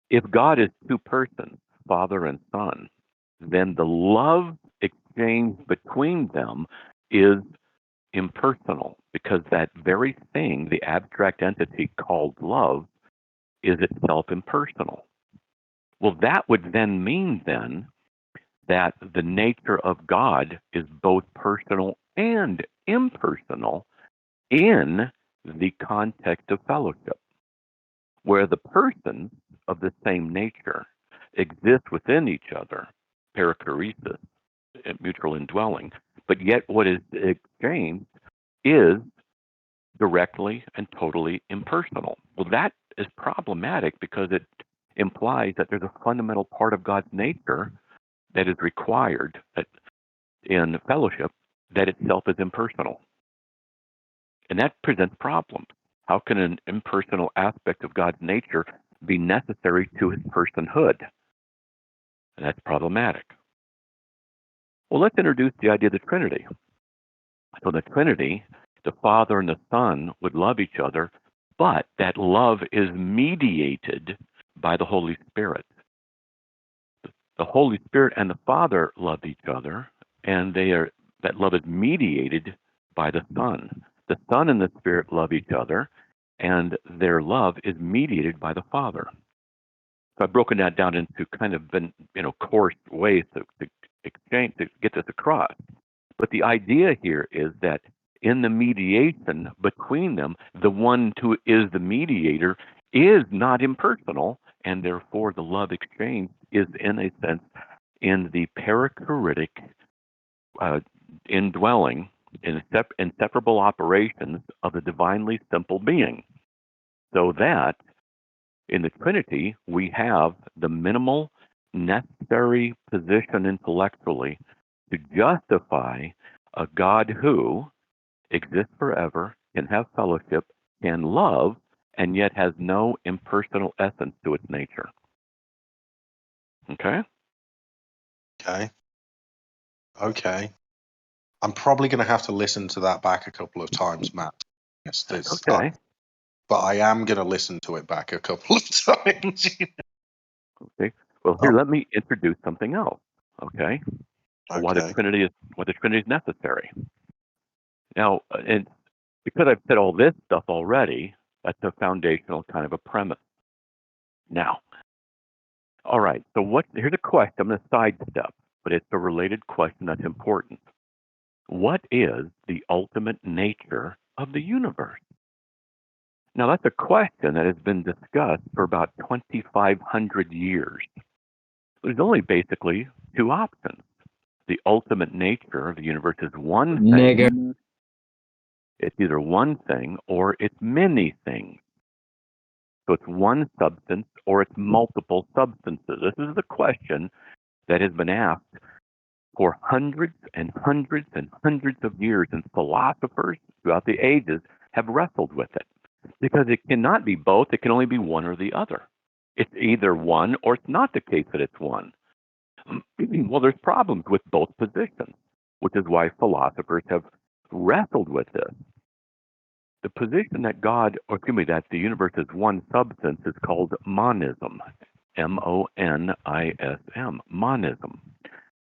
If God is two persons, Father and Son, then the love exchange between them is impersonal because that very thing, the abstract entity called love, is itself impersonal. Well, that would then mean then that the nature of God is both personal and impersonal in the context of fellowship, where the persons of the same nature exist within each other, perichoresis, mutual indwelling, but yet what is exchanged is directly and totally impersonal. Well, that is problematic because it implies that there's a fundamental part of God's nature that is required in fellowship that itself is impersonal. And that presents problems. How can an impersonal aspect of God's nature be necessary to his personhood? And that's problematic. Well, let's introduce the idea of the Trinity. So, the Trinity, the Father and the Son would love each other, but that love is mediated by the Holy Spirit. The Holy Spirit and the Father love each other, and that love is mediated by the Son. The Son and the Spirit love each other, and their love is mediated by the Father. So I've broken that down into kind of coarse ways to exchange to get this across. But the idea here is that in the mediation between them, the one who is the mediator is not impersonal, and therefore the love exchange is, in a sense, in the perichoretic indwelling, inseparable operations of the divinely simple being. So that in the Trinity, we have the minimal necessary position intellectually to justify a God who exists forever, can have fellowship, can love, and yet has no impersonal essence to its nature. Okay? Okay. I'm probably going to have to listen to that back a couple of times, Matt. Yes, okay. But I am going to listen to it back a couple of times. Okay. Well, here, let me introduce something else. Okay. Why the Trinity is necessary. Now, and because I've said all this stuff already, that's a foundational kind of a premise. Now, all right. So here's a question. I'm going to sidestep, but it's a related question that's important. What is the ultimate nature of the universe? Now, that's a question that has been discussed for about 2,500 years. There's only basically two options. The ultimate nature of the universe is one thing. It's either one thing or it's many things. So it's one substance or it's multiple substances. This is the question that has been asked for hundreds and hundreds and hundreds of years, and philosophers throughout the ages have wrestled with it. Because it cannot be both, it can only be one or the other. It's either one or it's not the case that it's one. Well, there's problems with both positions, which is why philosophers have wrestled with this. The position that that the universe is one substance is called monism. monism. Monism.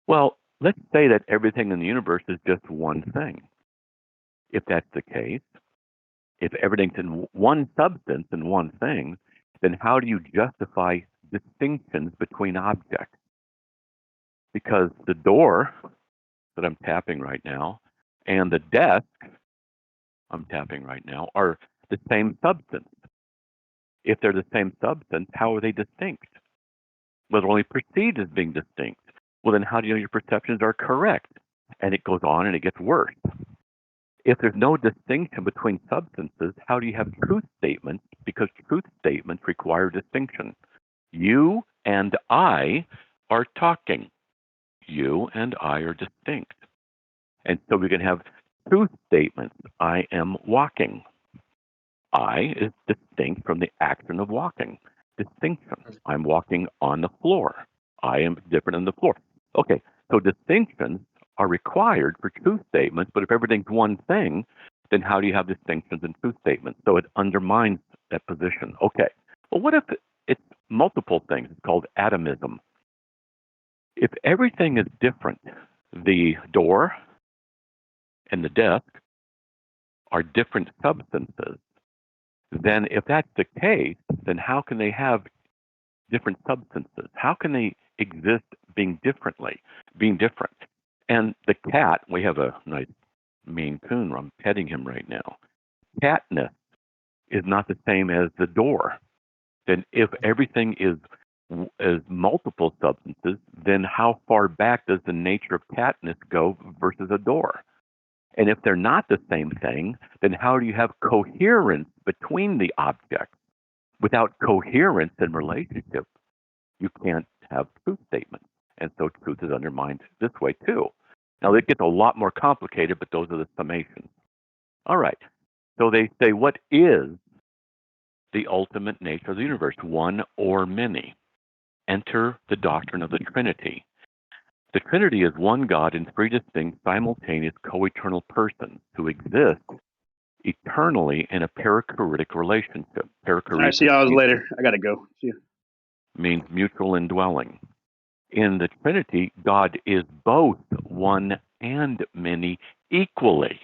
Well, let's say that everything in the universe is just one thing. If that's the case, if everything's in one substance and one thing, then how do you justify distinctions between objects? Because the door that I'm tapping right now and the desk I'm tapping right now are the same substance. If they're the same substance, how are they distinct? Well, they're only perceived as being distinct. Well, then how do you know your perceptions are correct? And it goes on and it gets worse. If there's no distinction between substances, how do you have truth statements? Because truth statements require distinction. You and I are talking. You and I are distinct. And so we can have truth statements. I am walking. I is distinct from the action of walking. Distinction. I'm walking on the floor. I am different than the floor. Okay, so distinctions are required for truth statements, but if everything's one thing, then how do you have distinctions in truth statements? So it undermines that position. Okay, well, what if it's multiple things. It's called atomism. If everything is different, the door and the desk are different substances, then if that's the case, then how can they have different substances? How can they exist being different? And the cat, we have a nice Maine Coon, I'm petting him right now. Catness is not the same as the door. Then if everything is multiple substances, then how far back does the nature of catness go versus a door? And if they're not the same thing, then how do you have coherence between the objects? Without coherence in relationship, you can't have truth statements. And so truth is undermined this way too. Now it gets a lot more complicated, but those are the summations. All right. So they say, what is the ultimate nature of the universe? One or many? Enter the doctrine of the Trinity. The Trinity is one God in three distinct, simultaneous, co-eternal persons who exist eternally in a perichoretic relationship. All right, see y'all later. I gotta go. See you. Means mutual indwelling. In the Trinity, God is both one and many equally.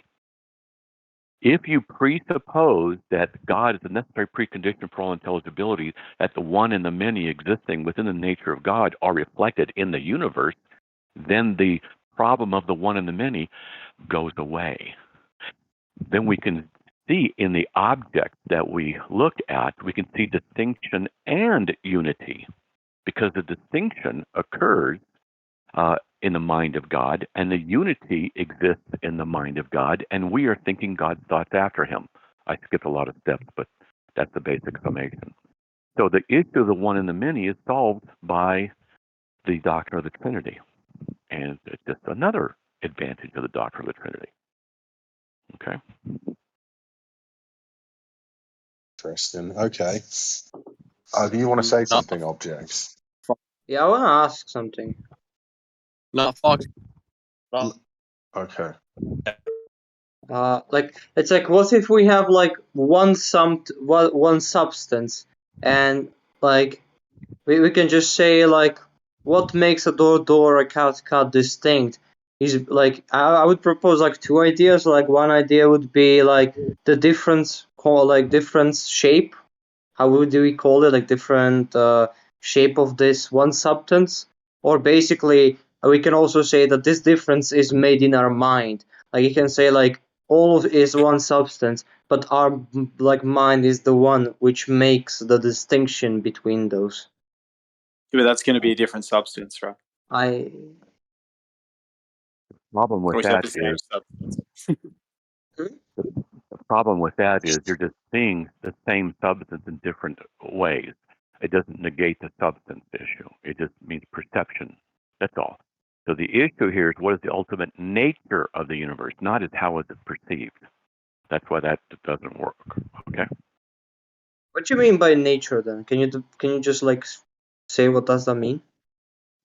If you presuppose that God is a necessary precondition for all intelligibility, that the one and the many existing within the nature of God are reflected in the universe, then the problem of the one and the many goes away. Then we can see in the object that we look at, we can see distinction and unity, because the distinction occurs in the mind of God, and the unity exists in the mind of God, and we are thinking God's thoughts after him. I skipped a lot of steps, but that's the basic summation. So the issue of the one and the many is solved by the doctrine of the Trinity, and it's just another advantage of the doctrine of the Trinity. Okay. Interesting. Okay. Do you want to say something, Objects? Yeah, I want to ask something. Not Fox. Okay. Like it's like, what if we have like one substance, and like we can just say like, what makes a door, a cat distinct? Is like I would propose like two ideas. Like one idea would be like the difference shape. How do we call it? Like different shape of this one substance, or basically we can also say that this difference is made in our mind. Like you can say like all is one substance, but our like mind is the one which makes the distinction between those. Yeah, but that's going to be a different substance, right? The problem with that is the problem with that is you're just seeing the same substance in different ways. It doesn't negate the substance issue. It just means perception. That's all. So the issue here is what is the ultimate nature of the universe, not is how is it perceived. That's why that doesn't work. Okay. What do you mean by nature then? Can you just like say what does that mean?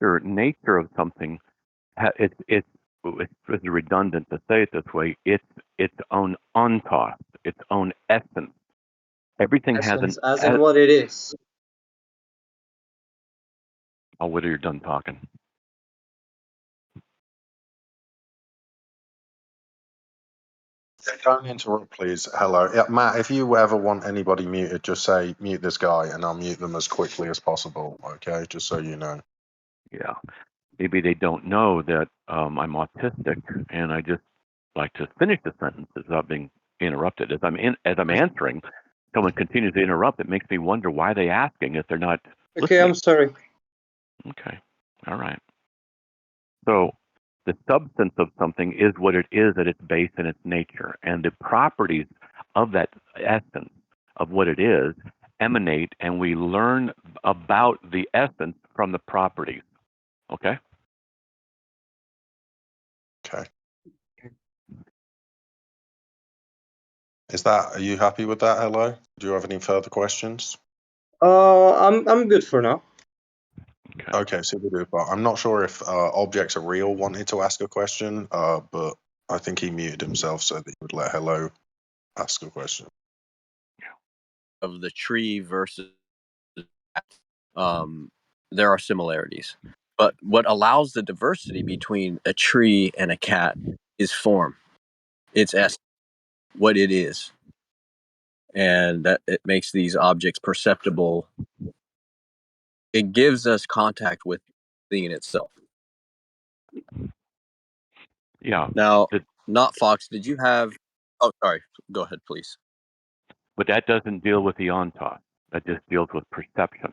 Sure. Nature of something, it's redundant to say it this way. It's its own ontos, its own essence. Everything Essence, has as in what it is. I'll wait till you're done talking. Don't interrupt, please. Hello. Yeah, Matt, if you ever want anybody muted, just say mute this guy and I'll mute them as quickly as possible. Okay, just so you know. Yeah. Maybe they don't know that I'm autistic, and I just like to finish the sentences without being interrupted. As I'm answering, someone continues to interrupt. It makes me wonder why they're asking if they're not Okay, listening. I'm sorry. Okay. All right. So the substance of something is what it is at its base and its nature, and the properties of that essence of what it is emanate, and we learn about the essence from the properties. Okay? Okay. Are you happy with that? Hello? Do you have any further questions? I'm good for now. Okay, super duper. I'm not sure if Objects Are Real wanted to ask a question, but I think he muted himself so that he would let Hello ask a question. Of the tree versus there are similarities. But what allows the diversity between a tree and a cat is form. It's essence, what it is. And that it makes these objects perceptible. It gives us contact with the thing in itself. Yeah. Now, not Fox, did you have... Oh, sorry. Go ahead, please. But that doesn't deal with the ontos. That just deals with perception.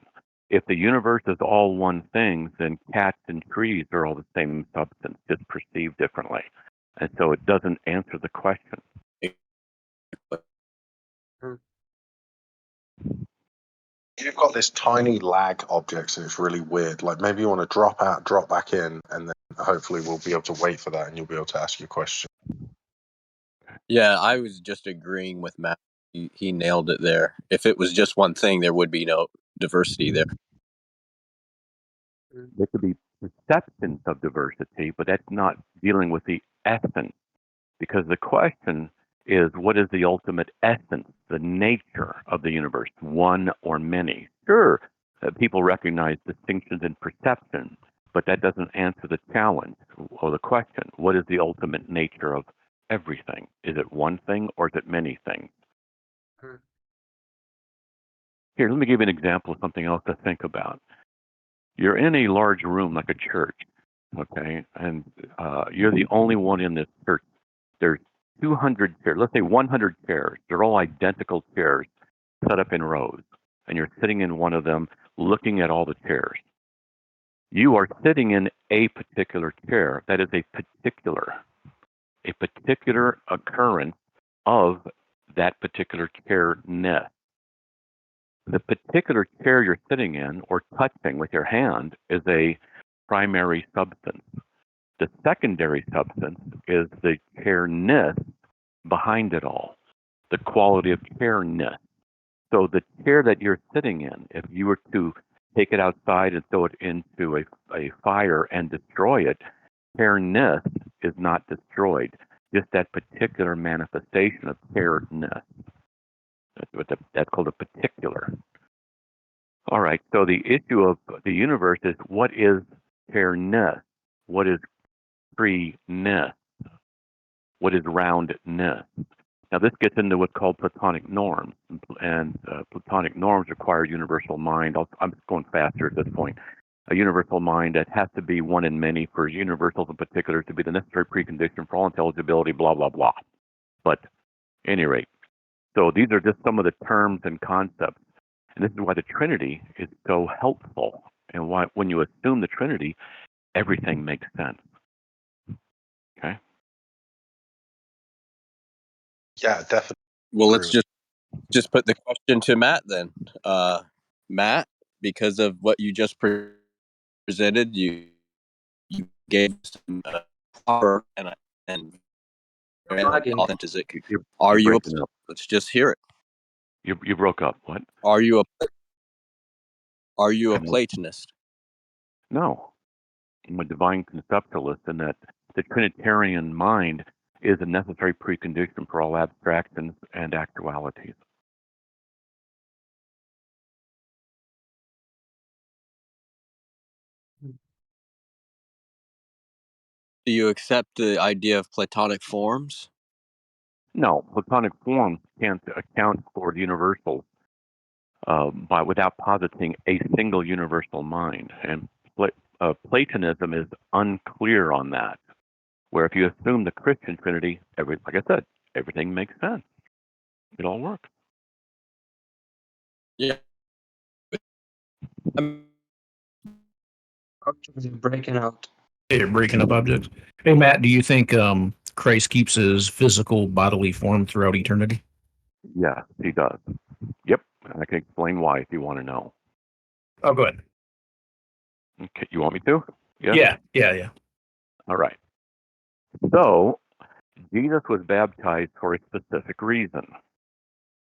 If the universe is all one thing, then cats and trees are all the same substance, just perceived differently. And so it doesn't answer the question. You've got this tiny lag object, so it's really weird. Like maybe you want to drop out, drop back in, and then hopefully we'll be able to wait for that, and you'll be able to ask your question. Yeah, I was just agreeing with Matt. He nailed it there. If it was just one thing, there would be no diversity there. There could be perceptions of diversity, but that's not dealing with the essence. Because the question is, what is the ultimate essence, the nature of the universe, one or many? Sure, people recognize distinctions in perception, but that doesn't answer the challenge or the question. What is the ultimate nature of everything? Is it one thing or is it many things? Here, let me give you an example of something else to think about. You're in a large room like a church, okay, and you're the only one in this church. There's 200 chairs, let's say 100 chairs. They're all identical chairs set up in rows, and you're sitting in one of them looking at all the chairs. You are sitting in a particular chair. That is a particular occurrence of that particular chair-ness. The particular chair you're sitting in or touching with your hand is a primary substance. The secondary substance is the chair-ness behind it all, the quality of chair-ness. So the chair that you're sitting in, if you were to take it outside and throw it into a fire and destroy it, chair-ness is not destroyed, just that particular manifestation of chair-ness. That's called a particular. All right, so the issue of the universe is, what is chair-ness? What is tree-ness? What is roundness? Now, this gets into what's called Platonic norms, and Platonic norms require universal mind. I'm going faster at this point. A universal mind that has to be one in many for universals in particular to be the necessary precondition for all intelligibility, blah, blah, blah. But at any rate, so these are just some of the terms and concepts. And this is why the Trinity is so helpful. And why, when you assume the Trinity, everything makes sense. Okay? Yeah, definitely. Well, let's just put the question to Matt then. Matt, because of what you just presented, you gave some power and authentic. Are you? Let's just hear it. You broke up. What? Are you a Platonist? No, I'm a divine conceptualist, in that the Trinitarian mind is a necessary precondition for all abstractions and actualities. Do you accept the idea of Platonic forms? No, Platonic forms can't account for the universals without positing a single universal mind. And Platonism is unclear on that, where if you assume the Christian Trinity, like I said, everything makes sense. It all works. Yeah. Breaking out. They're breaking up objects. Hey, Matt, do you think Christ keeps his physical bodily form throughout eternity? Yes, he does. Yep, and I can explain why if you want to know. Oh, go ahead. Okay, you want me to? Yes? Yeah. All right. So, Jesus was baptized for a specific reason.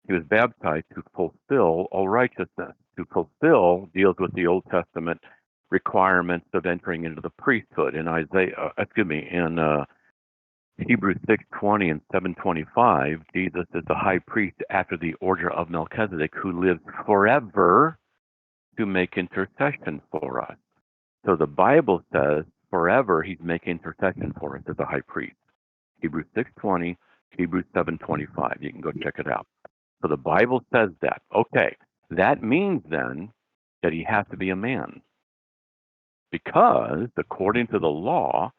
He was baptized to fulfill all righteousness. To fulfill deals with the Old Testament requirements of entering into the priesthood. In Hebrews 6:20 and 7:25, Jesus is the high priest after the order of Melchizedek, who lives forever to make intercession for us. So the Bible says forever he's making intercession for us as a high priest. Hebrews 6:20, Hebrews 7:25. You can go check it out. So the Bible says that. Okay, that means then that he has to be a man. Because according to the law,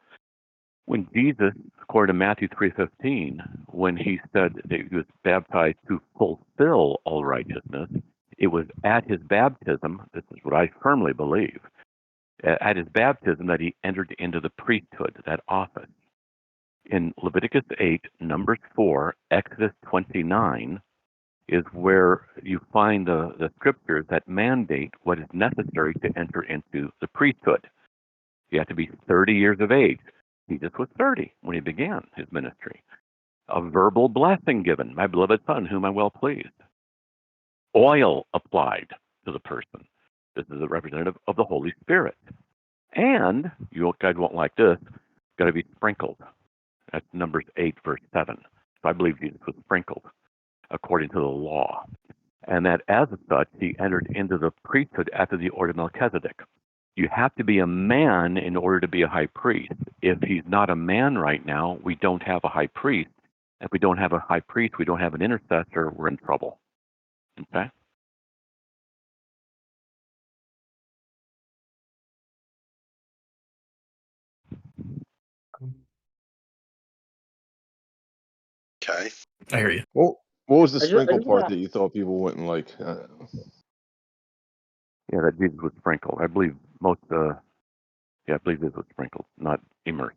when Jesus, according to Matthew 3:15, when he said that he was baptized to fulfill all righteousness, it was at his baptism, this is what I firmly believe, at his baptism that he entered into the priesthood, that office. In Leviticus 8, Numbers 4, Exodus 29 is where you find the scriptures that mandate what is necessary to enter into the priesthood. You have to be 30 years of age. Jesus was 30 when he began his ministry. A verbal blessing given, my beloved son, whom I'm well pleased. Oil applied to the person. This is a representative of the Holy Spirit. And, you guys won't like this, got to be sprinkled. That's Numbers 8, verse 7. So I believe Jesus was sprinkled according to the law. And that as such, he entered into the priesthood after the order of Melchizedek. You have to be a man in order to be a high priest. If he's not a man right now, we don't have a high priest. If we don't have a high priest, we don't have an intercessor, we're in trouble. Okay? Okay. I hear you. What was the I just sprinkle part wanna- that you thought people wouldn't like? Yeah, that Jesus was sprinkled. I believe I believe Jesus was sprinkled, not immersed.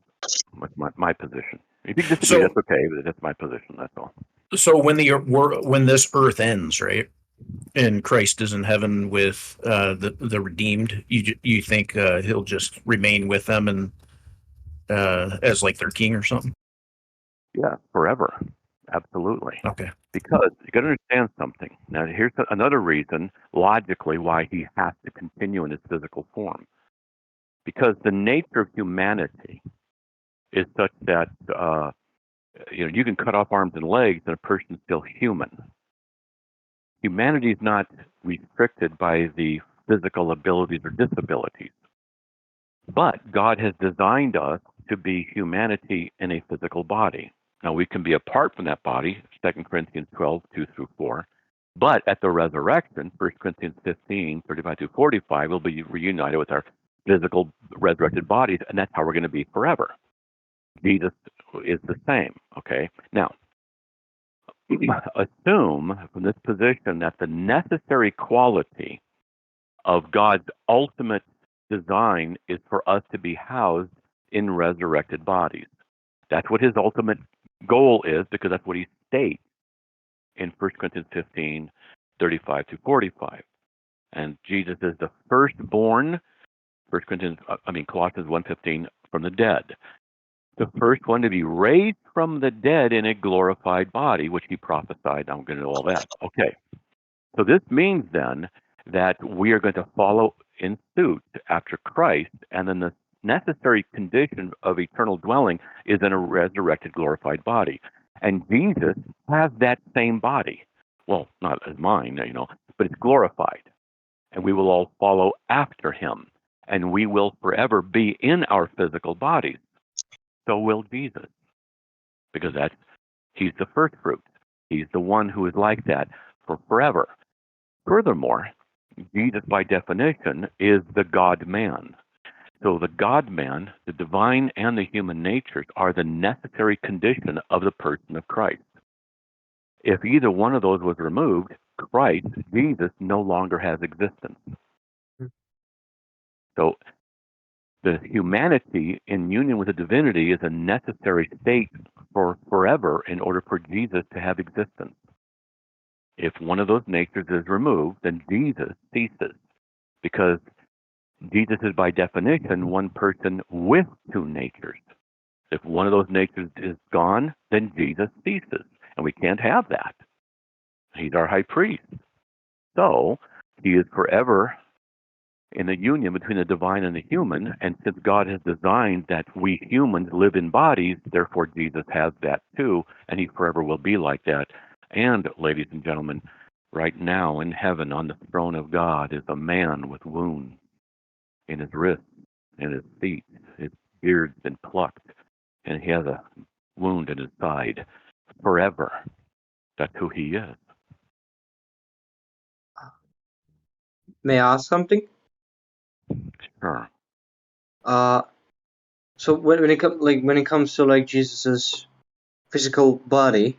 That's my position. If you disagree, So- that's okay, but that's my position, that's all. So when this earth ends, right, and Christ is in heaven with the redeemed, you think he'll just remain with them and as like their king or something? Yeah, forever. Absolutely. Okay. Because you got to understand something. Now, here's another reason, logically, why he has to continue in his physical form. Because the nature of humanity is such that you can cut off arms and legs and a person's still human. Humanity is not restricted by the physical abilities or disabilities. But God has designed us to be humanity in a physical body. Now, we can be apart from that body, 2 Corinthians 12, 2 through 4. But at the resurrection, 1 Corinthians 15, 35 to 45, we'll be reunited with our physical resurrected bodies, and that's how we're going to be forever. Jesus is the same, okay? Now, assume from this position that the necessary quality of God's ultimate design is for us to be housed in resurrected bodies. That's what his ultimate goal is, because that's what he states in 1 Corinthians 15, 35 to 45. And Jesus is the firstborn, Colossians 1:15, from the dead. The first one to be raised from the dead in a glorified body, which he prophesied. I'm going to do all that. Okay. So this means then that we are going to follow in suit after Christ, and then the necessary condition of eternal dwelling is in a resurrected, glorified body. And Jesus has that same body. Well, not as mine, but it's glorified. And we will all follow after him. And we will forever be in our physical bodies. So will Jesus. Because he's the first fruit. He's the one who is like that for forever. Furthermore, Jesus, by definition, is the God-man. So the God-man, the divine and the human natures, are the necessary condition of the person of Christ. If either one of those was removed, Christ, Jesus, no longer has existence. So the humanity in union with the divinity is a necessary state for forever in order for Jesus to have existence. If one of those natures is removed, then Jesus ceases, because Jesus is by definition one person with two natures. If one of those natures is gone, then Jesus ceases, and we can't have that. He's our high priest. So he is forever in the union between the divine and the human, and since God has designed that we humans live in bodies, therefore Jesus has that too, and he forever will be like that. And, ladies and gentlemen, Right now in heaven on the throne of God is a man with wounds in his wrists, in his feet. His beard's been plucked, and he has a wound in his side forever. That's who he is. May I ask something? Sure. So when it comes to like Jesus's physical body,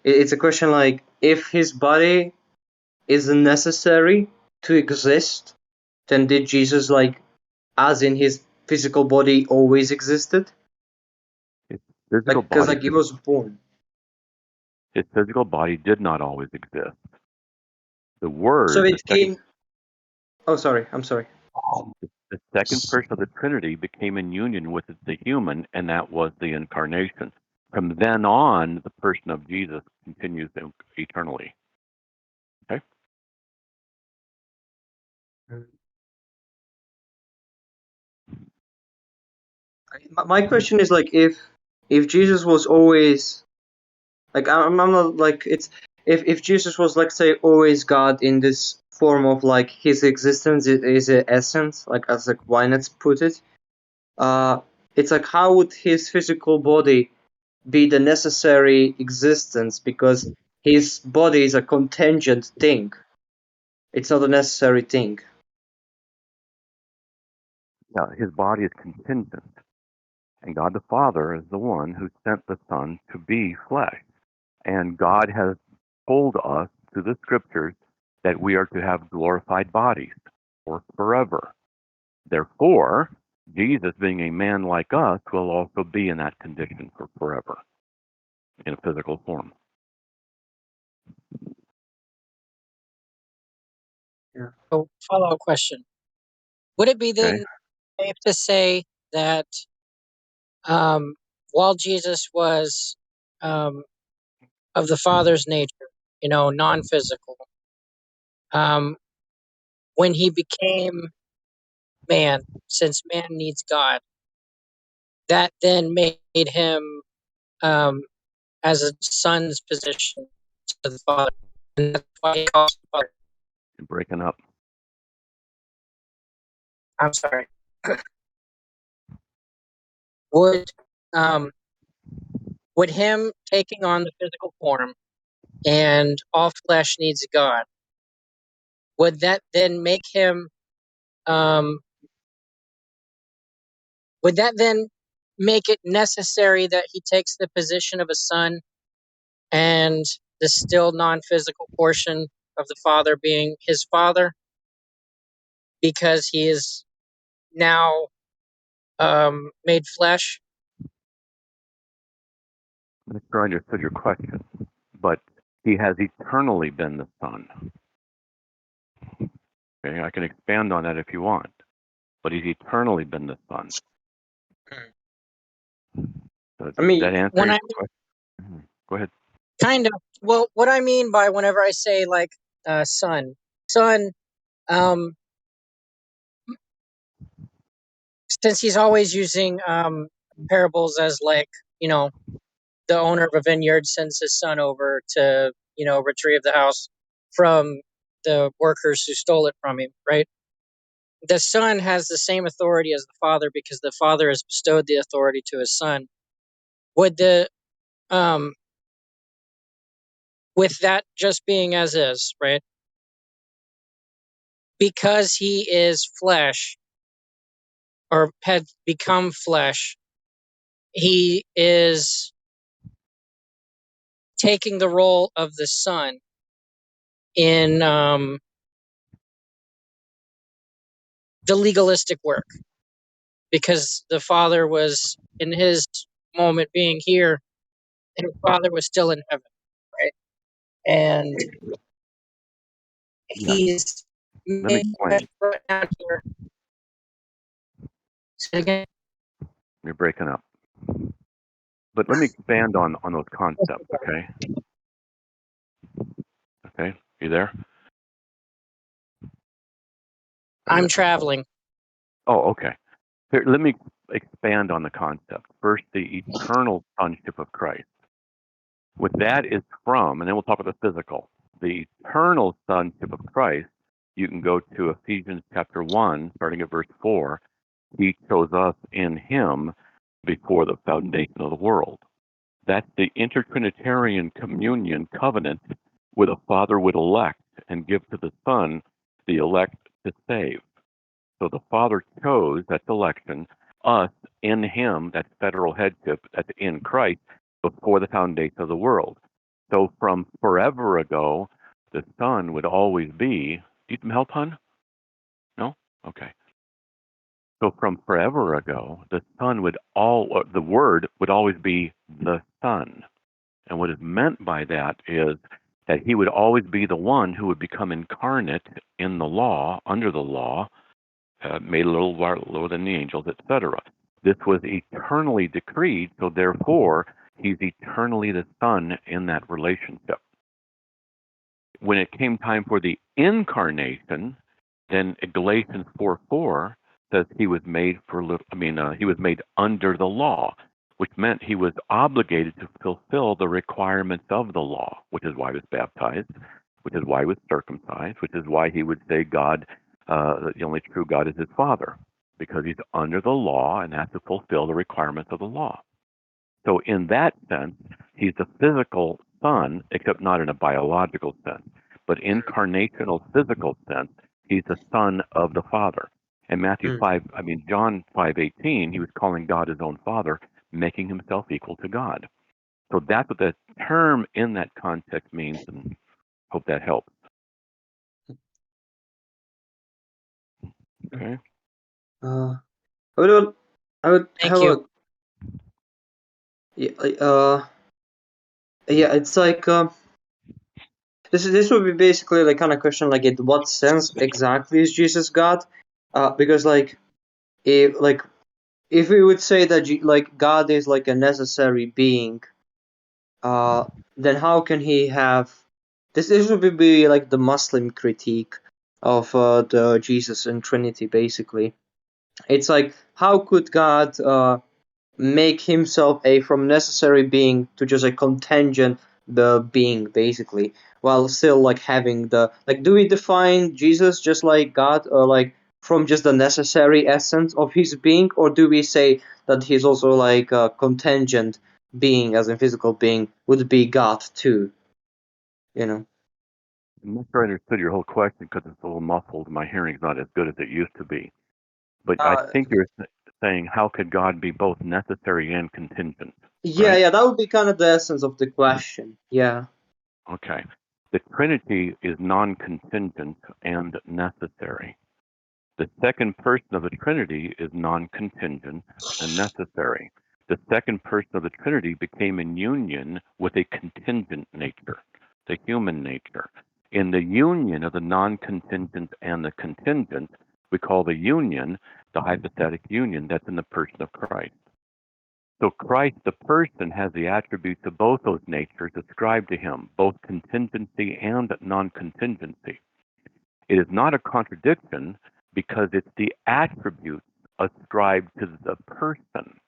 it's a question like if his body isn't necessary to exist, then did Jesus like, as in his physical body, always existed? His physical Like, because body, like he was born. his physical body did not always exist. The So Word, it came. Oh, sorry. I'm sorry. the second person of the Trinity became in union with the human, and that was the incarnation. From then on, the person of Jesus continues eternally. Okay? My question is like if Jesus was always like I'm not like it's if Jesus was like say always God in this form of like his existence is an essence, like as like Wynets put it, it's like how would his physical body be the necessary existence, because his body is a contingent thing, it's not a necessary thing. Yeah, his body is contingent. And God the Father is the one who sent the Son to be flesh. And God has told us through the scriptures that we are to have glorified bodies or forever. Therefore, Jesus, being a man like us, will also be in that condition for forever in a physical form. So, follow-up question. Would it be Okay? then safe to say that while Jesus was of the Father's nature, non-physical, um, when he became man, since man needs God, that then made him as a son's position to the Father, and that's why he calls the Father. You're breaking up. I'm sorry. Would um, would him taking on the physical form and all flesh needs God, would that then make him um, would that then make it necessary that he takes the position of a son and the still non-physical portion of the Father being his Father, because he is now made flesh? I'm not sure I understood your question, but he has eternally been the Son. Okay, I can expand on that if you want, but he's eternally been the Son. So I does mean, that answer When your I question? Go ahead. kind of well, what I mean by whenever I say like son, um, since he's always using parables as like, you know, the owner of a vineyard sends his son over to, retrieve the house from the workers who stole it from him, right? The son has the same authority as the father because the father has bestowed the authority to his son. Would the um with that just being as is, right? Because he is flesh or had become flesh, he is taking the role of the son in the legalistic work, because the father was in his moment being here and his father was still in heaven, right? And Yeah, he's let me made flesh explain. right now here. Say again? You're breaking up. But let me expand on those concepts, okay? Okay, you there? I'm traveling. Oh, okay. Here, let me expand on the concept. First, the eternal sonship of Christ. What that is from, and then we'll talk about the physical. the eternal sonship of Christ, you can go to Ephesians chapter 1, starting at verse 4. He chose us in him before the foundation of the world. That's the intertrinitarian communion covenant where the Father would elect and give to the Son the elect to save. So the Father chose, that's election, us in him, that's federal headship, that's in Christ, before the foundation of the world. So from forever ago, the Son would always be, need some help, hon? No? Okay. So from forever ago, the Son would the Word would always be the Son. And what is meant by that is that he would always be the one who would become incarnate in the law, under the law, made a little lower than the angels, etc. This was eternally decreed, so therefore he's eternally the Son in that relationship. When it came time for the incarnation, then Galatians 4:4 says he was made he was made under the law, which meant he was obligated to fulfill the requirements of the law, which is why he was baptized, which is why he was circumcised, which is why he would say God, the only true God is his Father, because he's under the law and has to fulfill the requirements of the law. So in that sense, he's the physical Son, except not in a biological sense, but incarnational physical sense, he's the Son of the Father. And John 5:18, he was calling God his own Father, making himself equal to God. So that's what the term in that context means, and hope that helps. Okay. I would Thank have you. it's like this would be basically like kind of question like in what sense exactly is Jesus God? Because if we would say that God is like a necessary being, then how can he have this? This would be like the Muslim critique of the Jesus and Trinity. Basically, it's like how could God make himself from necessary being to just a contingent being, basically, while still like having the do we define Jesus just like God, or like from just the necessary essence of his being, or do we say that he's also like a contingent being, as in physical being, would be God too? I'm not sure I understood your whole question because it's a little muffled. My hearing's not as good as it used to be. But I think you're saying, how could God be both necessary and contingent? Yeah, right? yeah, that would be kind of the essence of the question. Yeah. Okay. The Trinity is non-contingent and necessary. The second person of the Trinity is non-contingent and necessary. The second person of the Trinity became in union with a contingent nature, the human nature. In the union of the non-contingent and the contingent, we call the union the hypostatic union. That's in the person of Christ. So Christ, the person, has the attributes of both those natures ascribed to him, both contingency and non-contingency. It is not a contradiction because it's the attributes ascribed to the person.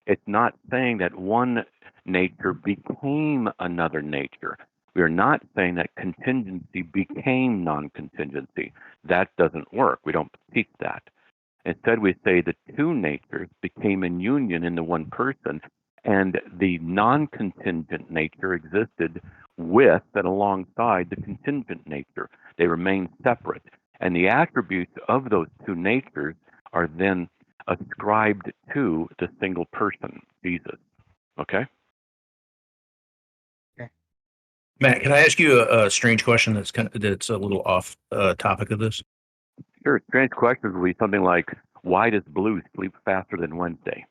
It's not saying that one nature became another nature. We are not saying that contingency became non-contingency. That doesn't work. We don't teach that. Instead, we say the two natures became in union in the one person, and the non-contingent nature existed with and alongside the contingent nature. They remain separate. And the attributes of those two natures are then ascribed to the single person, Jesus. Okay? Matt, can I ask you a strange question that's a little off topic of this? Sure. Strange questions will be something like, why does Blue sleep faster than Wednesday?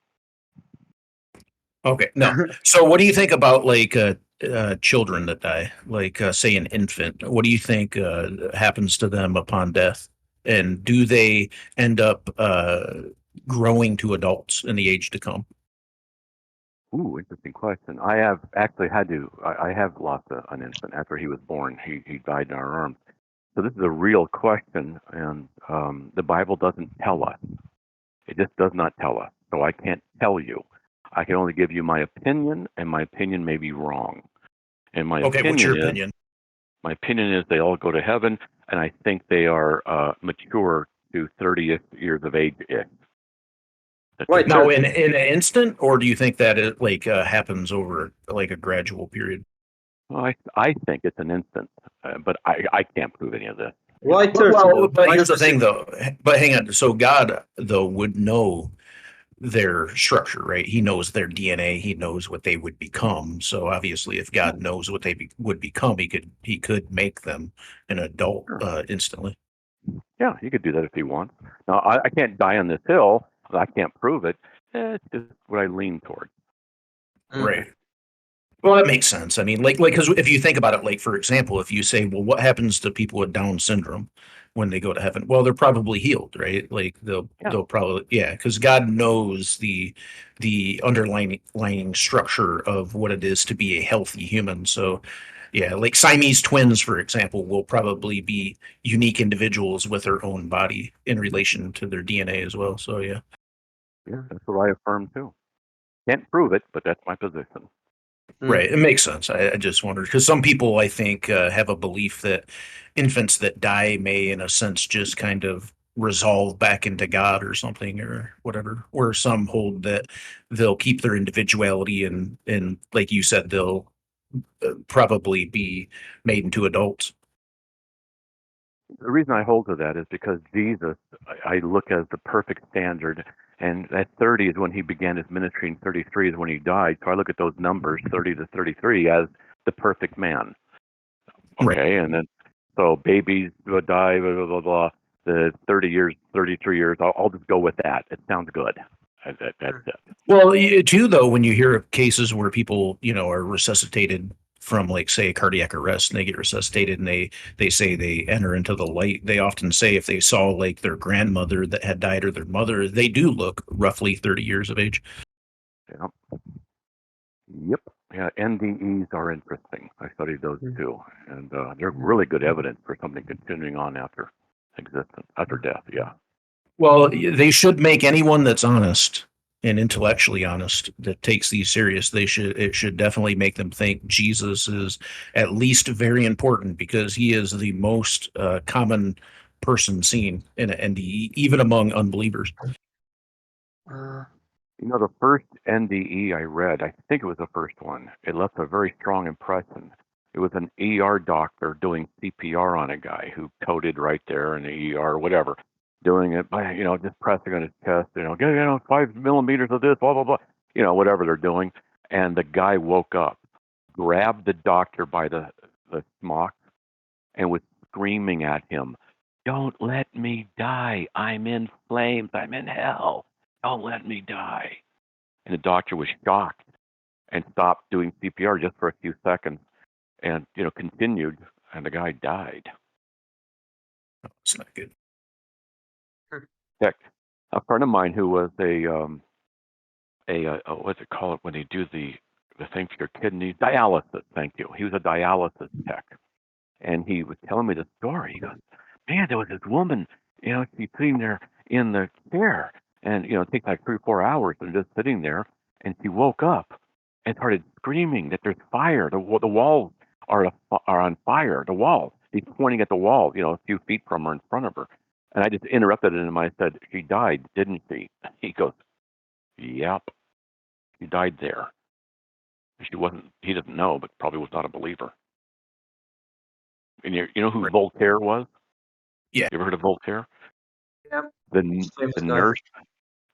Okay, no. So what do you think about like children that die, like say an infant? What do you think happens to them upon death? And do they end up growing to adults in the age to come? Ooh, interesting question. I have actually I have lost an infant after he was born. He died in our arms. So this is a real question, and the Bible doesn't tell us. It just does not tell us. So I can't tell you. I can only give you my opinion, and my opinion may be wrong. And my Okay, opinion what's your is, opinion? My opinion is they all go to heaven, and I think they are mature to 30 years of age. Right. Now, in an instant, or do you think that it happens over like a gradual period? Well, I think it's an instant, but I can't prove any of this. Why But, 30? but here's the thing, though. But hang on. So God, though, would know their structure, right? He knows their DNA. He knows what they would become. So obviously, if God knows what they would become, he could make them an adult instantly. Yeah, he could do that if he wants. Now, I can't die on this hill. I can't prove it. It's just what I lean toward. Right. Well, that makes sense. I mean, because if you think about it, like, for example, if you say, well, what happens to people with Down syndrome when they go to heaven? Well, they're probably healed, right? Like they'll probably, because God knows the underlying structure of what it is to be a healthy human. So, yeah, like Siamese twins, for example, will probably be unique individuals with their own body in relation to their DNA as well. So, yeah. Yeah, that's what I affirm too. Can't prove it, but that's my position. Right. It makes sense. I just wondered because some people, I think, have a belief that infants that die may, in a sense, just kind of resolve back into God or something or whatever. Or some hold that they'll keep their individuality and like you said, they'll probably be made into adults. The reason I hold to that is because Jesus, I look as the perfect standard, and at 30 is when he began his ministry, and 33 is when he died. So I look at those numbers, 30 to 33, as the perfect man. Okay, and then so babies will die, blah, blah, blah, blah. The 30 years, 33 years, I'll just go with that. It sounds good. That's it. Well, too, though, when you hear of cases where people, are resuscitated from, like, say, a cardiac arrest, and they get resuscitated, and they say they enter into the light. They often say if they saw like their grandmother that had died or their mother, they do look roughly 30 years of age. Yeah. Yep. Yeah, NDEs are interesting. I studied those too, and they're really good evidence for something continuing on after existence, after death. Yeah. Well, they should make anyone that's honest and intellectually honest that takes these serious. It should definitely make them think Jesus is at least very important because he is the most common person seen in an NDE, even among unbelievers. The first NDE I read, I think it was the first one, it left a very strong impression. It was an ER doctor doing CPR on a guy who coded right there in the ER or whatever, doing it by, just pressing on his chest, get, 5 millimeters of this, blah, blah, blah, whatever they're doing. And the guy woke up, grabbed the doctor by the smock, and was screaming at him, "Don't let me die. I'm in flames. I'm in hell. Don't let me die." And the doctor was shocked and stopped doing CPR just for a few seconds and, continued, and the guy died. It's not good. Heck, a friend of mine who was what's it called when they do the thing for your kidneys? Dialysis, thank you. He was a dialysis tech. And he was telling me the story. He goes, "Man, there was this woman, she's sitting there in the chair. And, it takes like 3 or 4 hours and just sitting there. And she woke up and started screaming that there's fire. The walls are on fire. The walls. He's pointing at the wall, a few feet from her in front of her. And I just interrupted him. I said, "She died, didn't she?" He goes, "Yep. She died there." She wasn't, he doesn't know, but probably was not a believer. And you know who Voltaire was? Yeah. You ever heard of Voltaire? Yep. The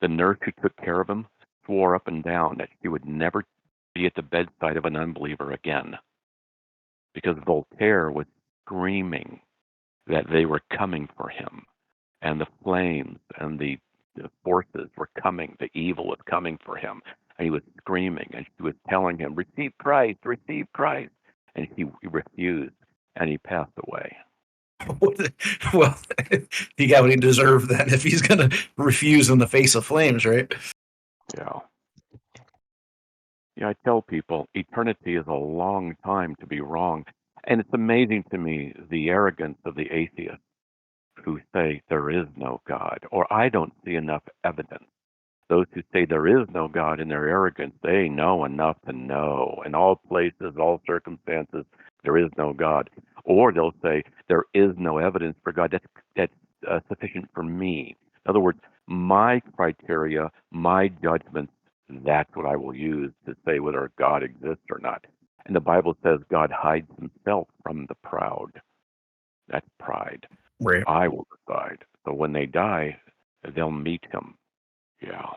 nurse who took care of him swore up and down that she would never be at the bedside of an unbeliever again, because Voltaire was screaming that they were coming for him, and the flames and the forces were coming, the evil was coming for him, and he was screaming, and she was telling him, receive Christ, and he refused, and he passed away. Well, he got what he deserved then if he's going to refuse in the face of flames, right? Yeah. Yeah, I tell people eternity is a long time to be wrong. And it's amazing to me the arrogance of the atheists who say there is no God, or I don't see enough evidence. Those who say there is no God in their arrogance, they know enough to know. In all places, all circumstances, there is no God. Or they'll say there is no evidence for God. That's sufficient for me. In other words, my criteria, my judgments, that's what I will use to say whether God exists or not. And the Bible says God hides himself from the proud. That's pride. Right. I will decide. So when they die, they'll meet him. Yeah.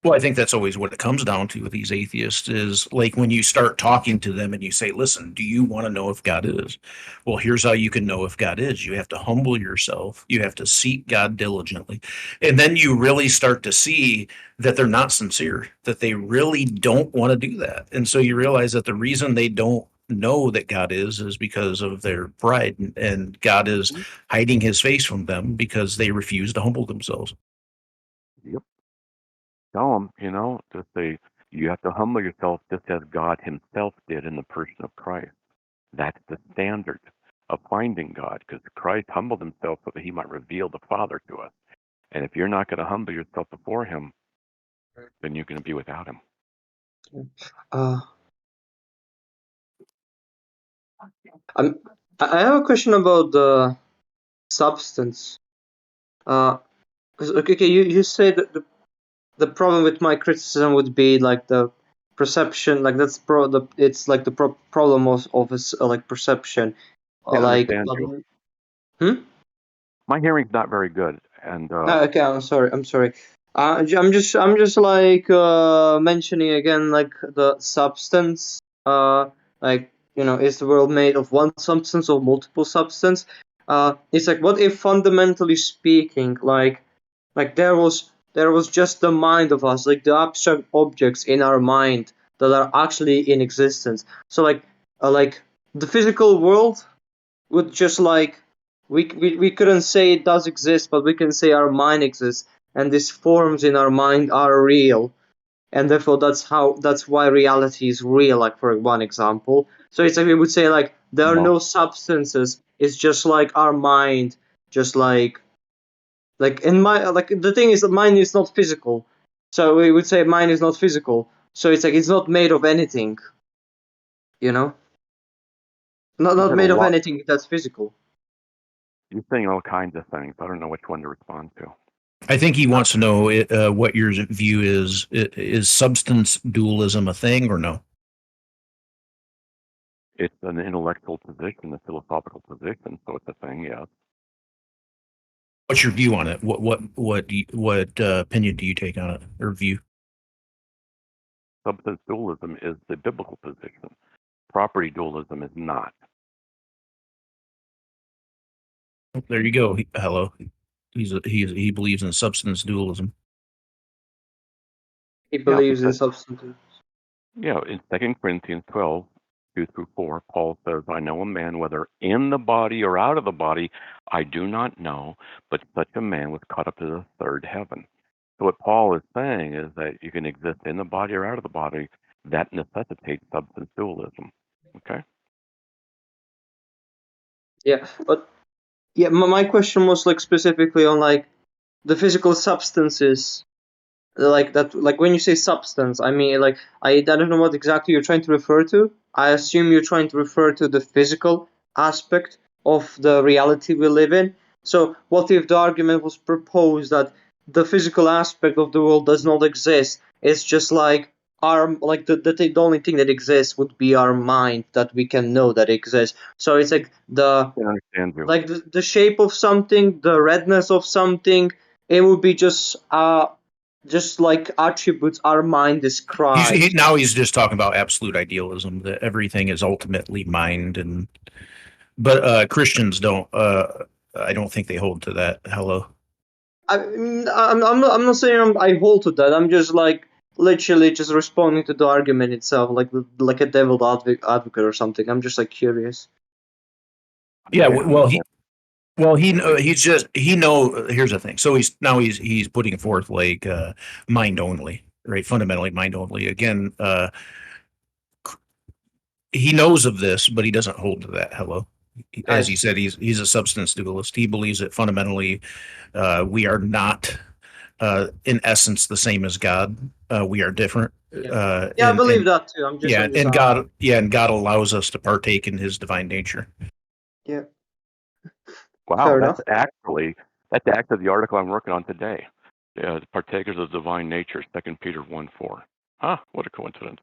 Well, I think that's always what it comes down to with these atheists is like when you start talking to them and you say, listen, do you want to know if God is? Well, here's how you can know if God is. You have to humble yourself. You have to seek God diligently. And then you really start to see that they're not sincere, that they really don't want to do that. And so you realize that the reason they don't know that God is because of their pride, and God is hiding his face from them because they refuse to humble themselves. Yep. Tell them, just say, you have to humble yourself just as God himself did in the person of Christ. That's the standard of finding God, because Christ humbled himself so that he might reveal the Father to us. And if you're not going to humble yourself before him, then you're going to be without him. I have a question about the substance. Okay, you say that the problem with my criticism would be like the perception, like that's it's like the problem of like perception, I like. understand you. My hearing's not very good, and Okay, I'm sorry. I'm just like mentioning again, like the substance. Like is the world made of one substance or multiple substance? It's like, what if fundamentally speaking, like there was just the mind of us, like the abstract objects in our mind that are actually in existence. So like the physical world would just like we couldn't say it does exist, but we can say our mind exists, and these forms in our mind are real, and therefore that's why reality is real. Like for one example, so it's like we would say like there are no substances. It's just like our mind, just like in my like the thing is that mind is not physical, so we would say mind is not physical. So it's like it's not made of anything, not made of anything that's physical. You're saying all kinds of things. I don't know which one to respond to. I think he wants to know what your view is. Is substance dualism a thing or no? It's an intellectual position, a philosophical position, so it's a thing, yes. What's your view on it? What opinion do you take on it, or view? Substance dualism is the biblical position. Property dualism is not. There you go. Hello. He believes in substance dualism. He believes in substance. Yeah, in 2 Corinthians 12, 2-4, Paul says, I know a man, whether in the body or out of the body, I do not know, but such a man was caught up to the third heaven. So what Paul is saying is that you can exist in the body or out of the body. That necessitates substance dualism. Okay? Yeah, but my question was like specifically on like the physical substances, like that. Like when you say substance, I mean like I don't know what exactly you're trying to refer to. I assume you're trying to refer to the physical aspect of the reality we live in. So what if the argument was proposed that the physical aspect of the world does not exist? It's just like the only thing that exists would be our mind, that we can know that exists. So it's like I understand you. like the shape of something, the redness of something, it would be just like attributes our mind describes. Now he's just talking about absolute idealism, that everything is ultimately mind, but Christians don't. I don't think they hold to that. Hello. I mean, I'm not saying I hold to that. I'm just like literally just responding to the argument itself, like a devil's advocate or something. I'm just like curious. Yeah. He's just here's the thing. So he's putting forth like mind only, right? Fundamentally mind only. Again, he knows of this, but he doesn't hold to that. Hello. As he said, he's a substance dualist. He believes that fundamentally we are not in essence the same as God. We are different. Yeah, I believe that too. I'm just and God allows us to partake in His divine nature. Yeah. Wow, Fair that's enough. actually the article I'm working on today. The partakers of divine nature, 2 Peter 1:4. Huh, what a coincidence.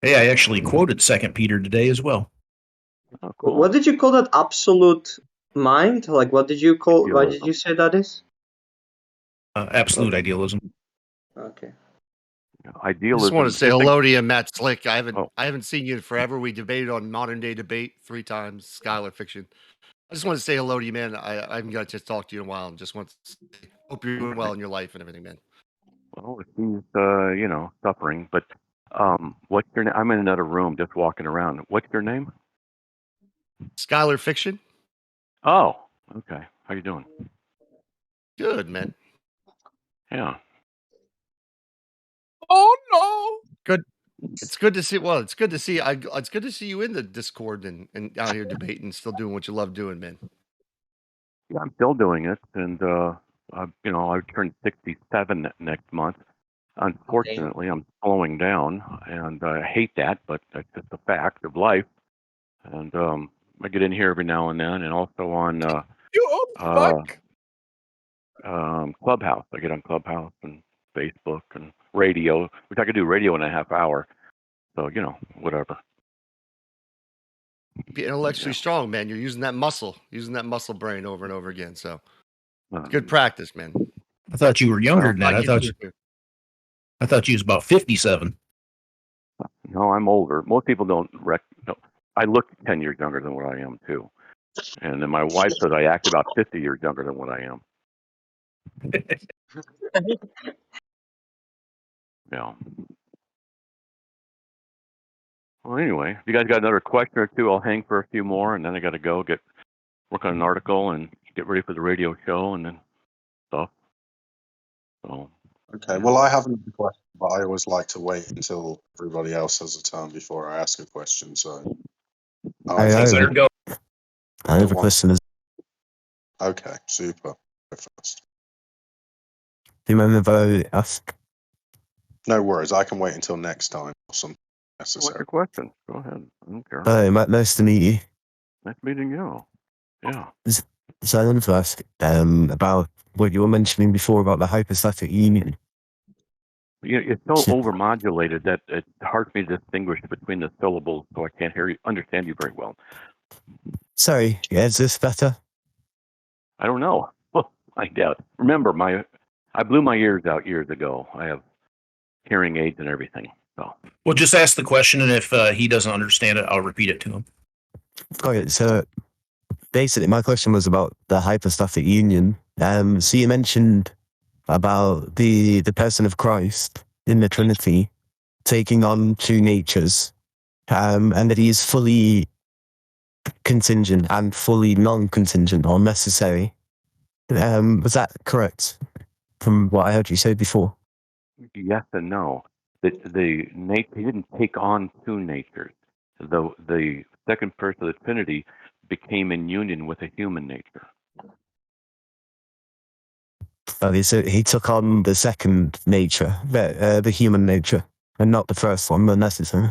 Hey, I actually quoted 2 Peter today as well. Oh, cool. What did you call that? Absolute mind? Like, what did you call? Why did Idealism. you say that is? Absolute idealism. Okay. Idealism. I just want to say hello to you, Matt Slick. I Oh. haven't seen you in forever. We debated on Modern Day Debate 3 times, Scholar Fiction. I just want to say hello to you, man. I haven't got a chance to talk to you in a while, and just want to say, hope you're doing well in your life and everything, man. Well, he's suffering, but what's your name? I'm in another room just walking around. What's your name? Scholar Fiction. Oh, okay. How you doing? Good, man. Yeah. Oh no! Good. It's good to see. Well, it's good to see. It's good to see you in the Discord and out here debating, still doing what you love doing, man. Yeah, I'm still doing it, and I turn 67 next month. Unfortunately, I'm slowing down, and I hate that, but that's just a fact of life. And I get in here every now and then, and also on You old fuck! Clubhouse. I get on Clubhouse and Facebook and radio, which I could do radio in a half hour. So whatever. Be intellectually strong, man. You're using that muscle brain over and over again. So it's good practice, man. I thought you were younger than that. I thought you was about 57. No, I'm older. Most people don't no, I look 10 years younger than what I am too. And then my wife says I act about 50 years younger than what I am. Yeah. Well, anyway, if you guys got another question or two, I'll hang for a few more, and then I got to go work on an article and get ready for the radio show and then stuff. So. Okay. Well, I have another question, but I always like to wait until everybody else has a turn before I ask a question. So. I have a question. Okay. Super. Go first. Do you remember if I ask? No worries. I can wait until next time or something necessary. What's your question? Go ahead. I don't care. Hi, Matt. Nice to meet you. Nice meeting you. Yeah. So I wanted to ask about what you were mentioning before about the hypostatic union. It's so overmodulated that it's hard for me to distinguish between the syllables, so I can't understand you very well. Sorry, is this better? I don't know. I doubt. Remember, I blew my ears out years ago. I have hearing aids and everything. So. Well, just ask the question, and if he doesn't understand it, I'll repeat it to him. Okay, so basically, my question was about the hypostatic union. So you mentioned about the person of Christ in the Trinity taking on two natures, and that he is fully contingent and fully non-contingent or necessary. Was that correct from what I heard you say before? Yes and no. He didn't take on two natures. The second person of the Trinity became in union with a human nature. Okay, so he took on the second nature, the human nature, and not the first one, the necessary.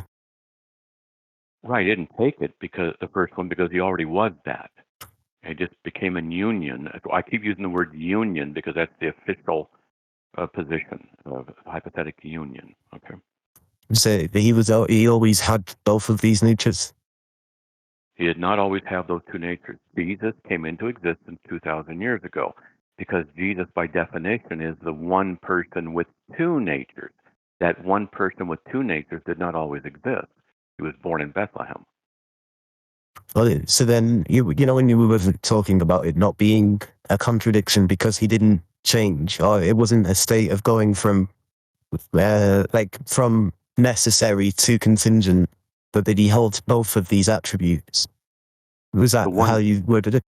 Right, he didn't take it because he already was that. He just became in union. I keep using the word union because that's the official position of hypothetic union. Okay. So he always had both of these natures. He did not always have those two natures. Jesus came into existence 2,000 years ago because Jesus, by definition, is the one person with two natures. That one person with two natures did not always exist. He was born in Bethlehem. Well, so then, when you were talking about it not being a contradiction because he didn't change, or it wasn't a state of going from necessary to contingent, but that he holds both of these attributes. Was that how you worded it?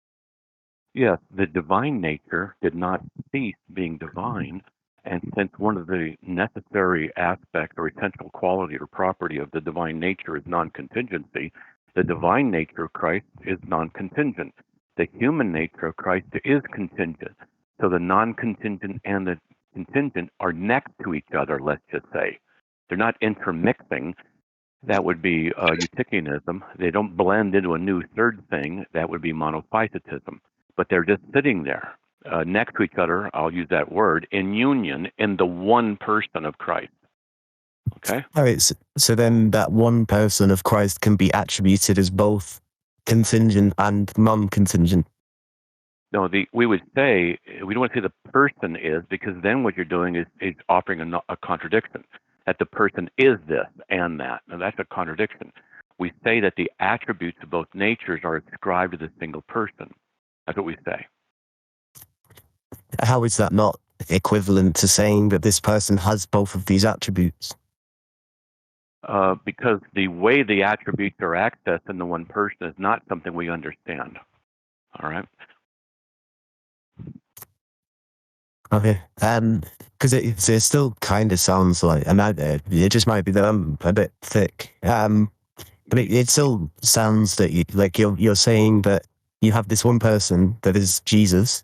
Yes, the divine nature did not cease being divine, and since one of the necessary aspects or essential quality or property of the divine nature is non-contingency, the divine nature of Christ is non-contingent. The human nature of Christ is contingent. So the non-contingent and the contingent are next to each other, let's just say. They're not intermixing. That would be Eutychianism. They don't blend into a new third thing. That would be monophysitism. But they're just sitting there next to each other, I'll use that word, in union in the one person of Christ. Okay? All right. So then that one person of Christ can be attributed as both contingent and non-contingent. No, we would say, we don't want to say the person is, because then what you're doing is offering a contradiction, that the person is this and that. Now that's a contradiction. We say that the attributes of both natures are ascribed to the single person. That's what we say. How is that not equivalent to saying that this person has both of these attributes? Because the way the attributes are accessed in the one person is not something we understand. All right? Okay. Because it still kind of sounds like, and it just might be that I'm a bit thick. But it still sounds that you're saying that you have this one person that is Jesus,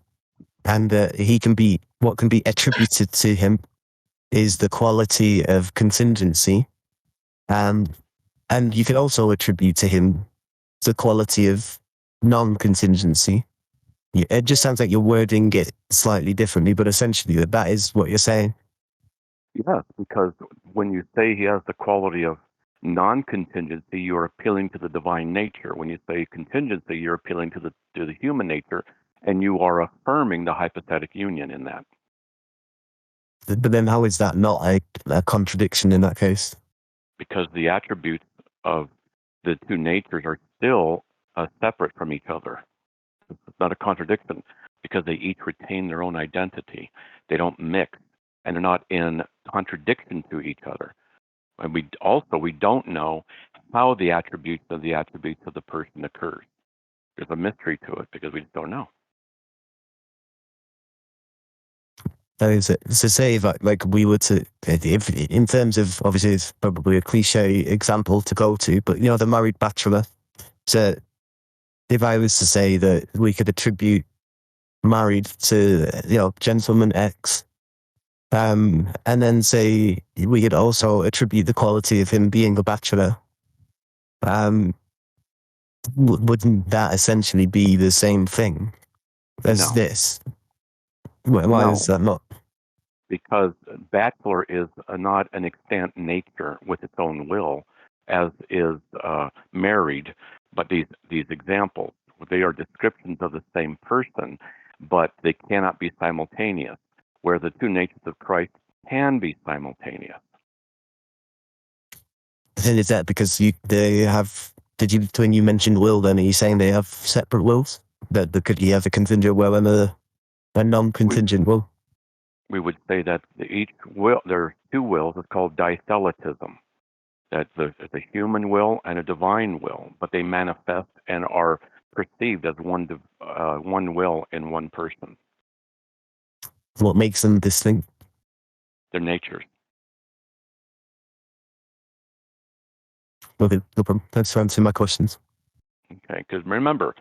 and he can be, what can be attributed to him is the quality of contingency, and you can also attribute to him the quality of non-contingency. It just sounds like you're wording it slightly differently, but essentially that is what you're saying. Yes, because when you say he has the quality of non-contingency, you're appealing to the divine nature. When you say contingency, you're appealing to the human nature, and you are affirming the hypostatic union in that. But then how is that not a contradiction in that case? Because the attributes of the two natures are still separate from each other. It's not a contradiction because they each retain their own identity. They don't mix, and they're not in contradiction to each other. And we don't know how the attributes of the person occurs. There's a mystery to it because we just don't know. That is it. So say if like we were to, if in terms of, obviously it's probably a cliche example to go to, but the married bachelor. So if I was to say that we could attribute married to, gentleman X, and then say we could also attribute the quality of him being a bachelor, wouldn't that essentially be the same thing as this? Why is that not? Because bachelor is not an extant nature with its own will, as is married. But these examples, they are descriptions of the same person, but they cannot be simultaneous, where the two natures of Christ can be simultaneous. And is that because when you mentioned will, then are you saying they have separate wills? That could you have a contingent will and a non-contingent will? We would say that each will, there are two wills. It's called dithelitism. That's a human will and a divine will, but they manifest and are perceived as one will in one person. What makes them distinct? Their natures. Okay, no problem. Thanks for answering my questions. Okay, because remember,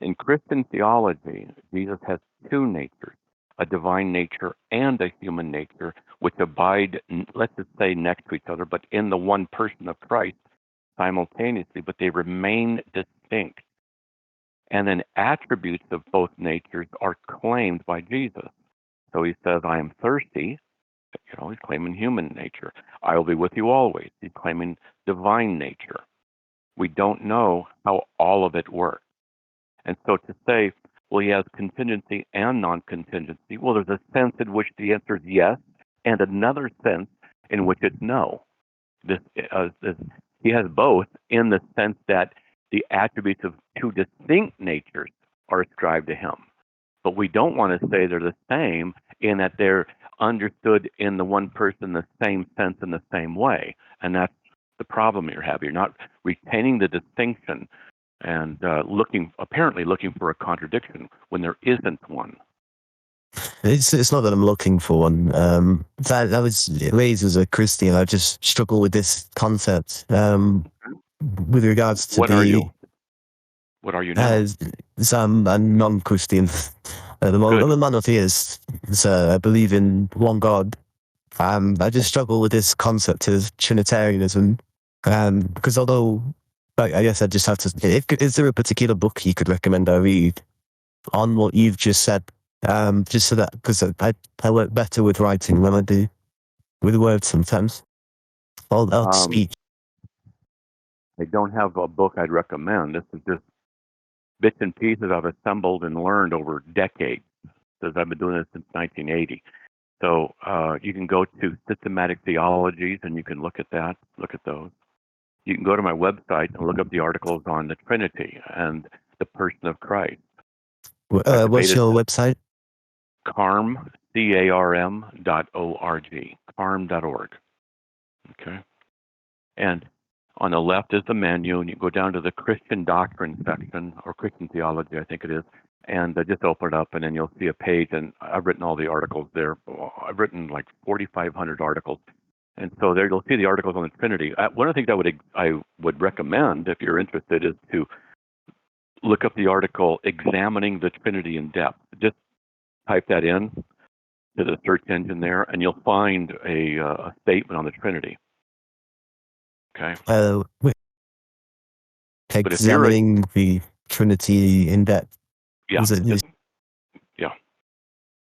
in Christian theology, Jesus has two natures, a divine nature and a human nature, which abide, let's just say, next to each other, but in the one person of Christ simultaneously, but they remain distinct. And then attributes of both natures are claimed by Jesus. So he says, I am thirsty. He's claiming human nature. I will be with you always. He's claiming divine nature. We don't know how all of it works. And so to say, well, he has contingency and non-contingency, well, there's a sense in which the answer is yes, and another sense in which it's no. He has both in the sense that the attributes of two distinct natures are ascribed to him. But we don't want to say they're the same in that they're understood in the one person the same sense in the same way. And that's the problem you're having. You're not retaining the distinction and apparently looking for a contradiction when there isn't one. It's not that I'm looking for one. That was raised as a Christian. I just struggle with this concept with regards to What are you? What are you now? So I'm non-Christian. I'm Good. a monotheist, so I believe in one God. I just struggle with this concept of Trinitarianism, because although I guess I just have to. Is there a particular book you could recommend I read on what you've just said? Just so that because I work better with writing than I do with words sometimes. I'll speak. I don't have a book I'd recommend. This is just bits and pieces I've assembled and learned over decades, because I've been doing this since 1980. So you can go to Systematic Theologies and you can look at that, look at those. You can go to my website and look up the articles on the Trinity and the person of Christ. What's your website? CARM, CARM.org, CARM.org. Okay. And on the left is the menu, and you go down to the Christian doctrine section, or Christian theology, I think it is, and just open it up, and then you'll see a page, and I've written all the articles there. I've written like 4,500 articles, and so there you'll see the articles on the Trinity. One of the things I would recommend, if you're interested, is to look up the article "Examining the Trinity in Depth." Just type that in to the search engine there, and you'll find a statement on the Trinity. Okay. Examining the Trinity in depth. Yeah. Yeah.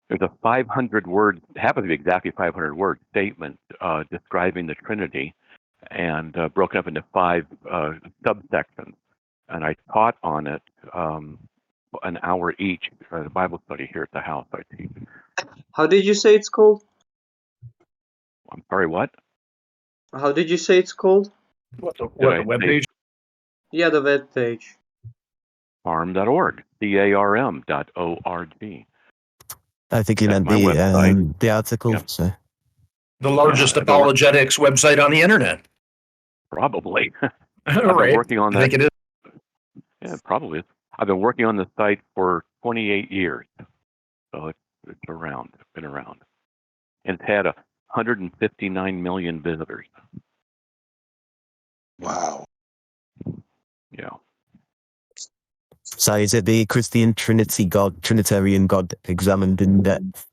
There's a 500-word, happens to be exactly 500-word statement describing the Trinity, and broken up into 5 subsections. And I taught on it an hour each, the Bible study here at the house I teach. How did you say it's called? I'm sorry, what? How did you say it's called? The webpage? Yeah, the web page. CARM.org, CARM.org. I think you meant the article. Yep. So. The largest apologetics website on the internet. Probably. I've been working on that. I think it is. Yeah, probably is. I've been working on the site for 28 years. So it's around. It's been around. And it's had 159 million visitors. Wow. Yeah. So is it the Christian Trinitarian God examined in depth?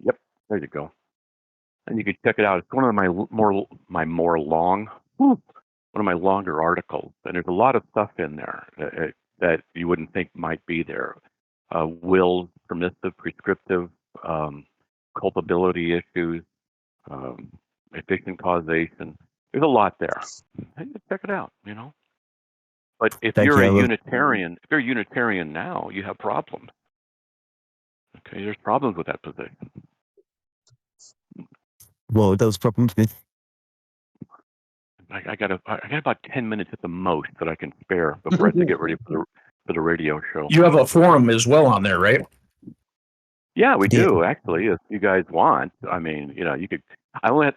Yep, there you go. And you can check it out. It's one of my longer articles, and there's a lot of stuff in there that you wouldn't think might be there. Wills, permissive, prescriptive, culpability issues, efficient causation. There's a lot there. Check it out, you know. But if you're a Unitarian now, you have problems. Okay, there's problems with that position. What would those problems be? I got about 10 minutes at the most that I can spare before I have to get ready for the radio show. You have a forum as well on there, right? Yeah, we do actually. If you guys want, I mean, you know, you could. I only have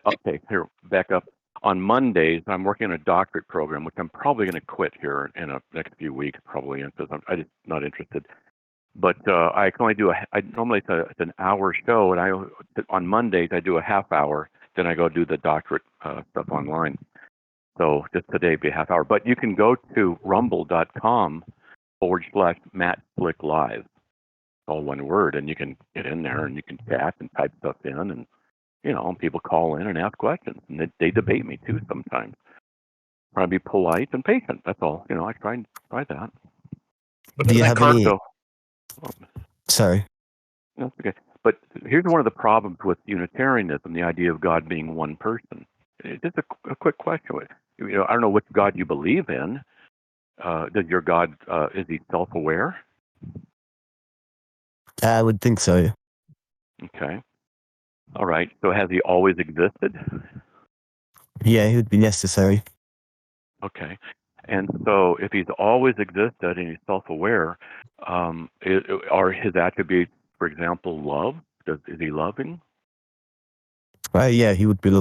here. Back up. On Mondays, I'm working on a doctorate program, which I'm probably going to quit here in the next few weeks, probably, because I'm just not interested. But I can only do normally it's an hour show, and on Mondays I do a half hour. Then I go do the doctorate stuff online. So just today be a half hour. But you can go to rumble.com/Matt Slick Live, all one word, and you can get in there and you can chat and type stuff in, and you know, people call in and ask questions, and they debate me too sometimes. Try to be polite and patient. That's all. You know, I try that. Do you have any? Sorry. That's okay. But here's one of the problems with Unitarianism: the idea of God being one person. Just a quick question. You know, I don't know which God you believe in. Does your God is he self-aware? I would think so. Okay. All right. So has he always existed? Yeah, it would be necessary. Okay. And so if he's always existed and he's self-aware, are his attributes, for example, love? Is he loving? Yeah, he would be.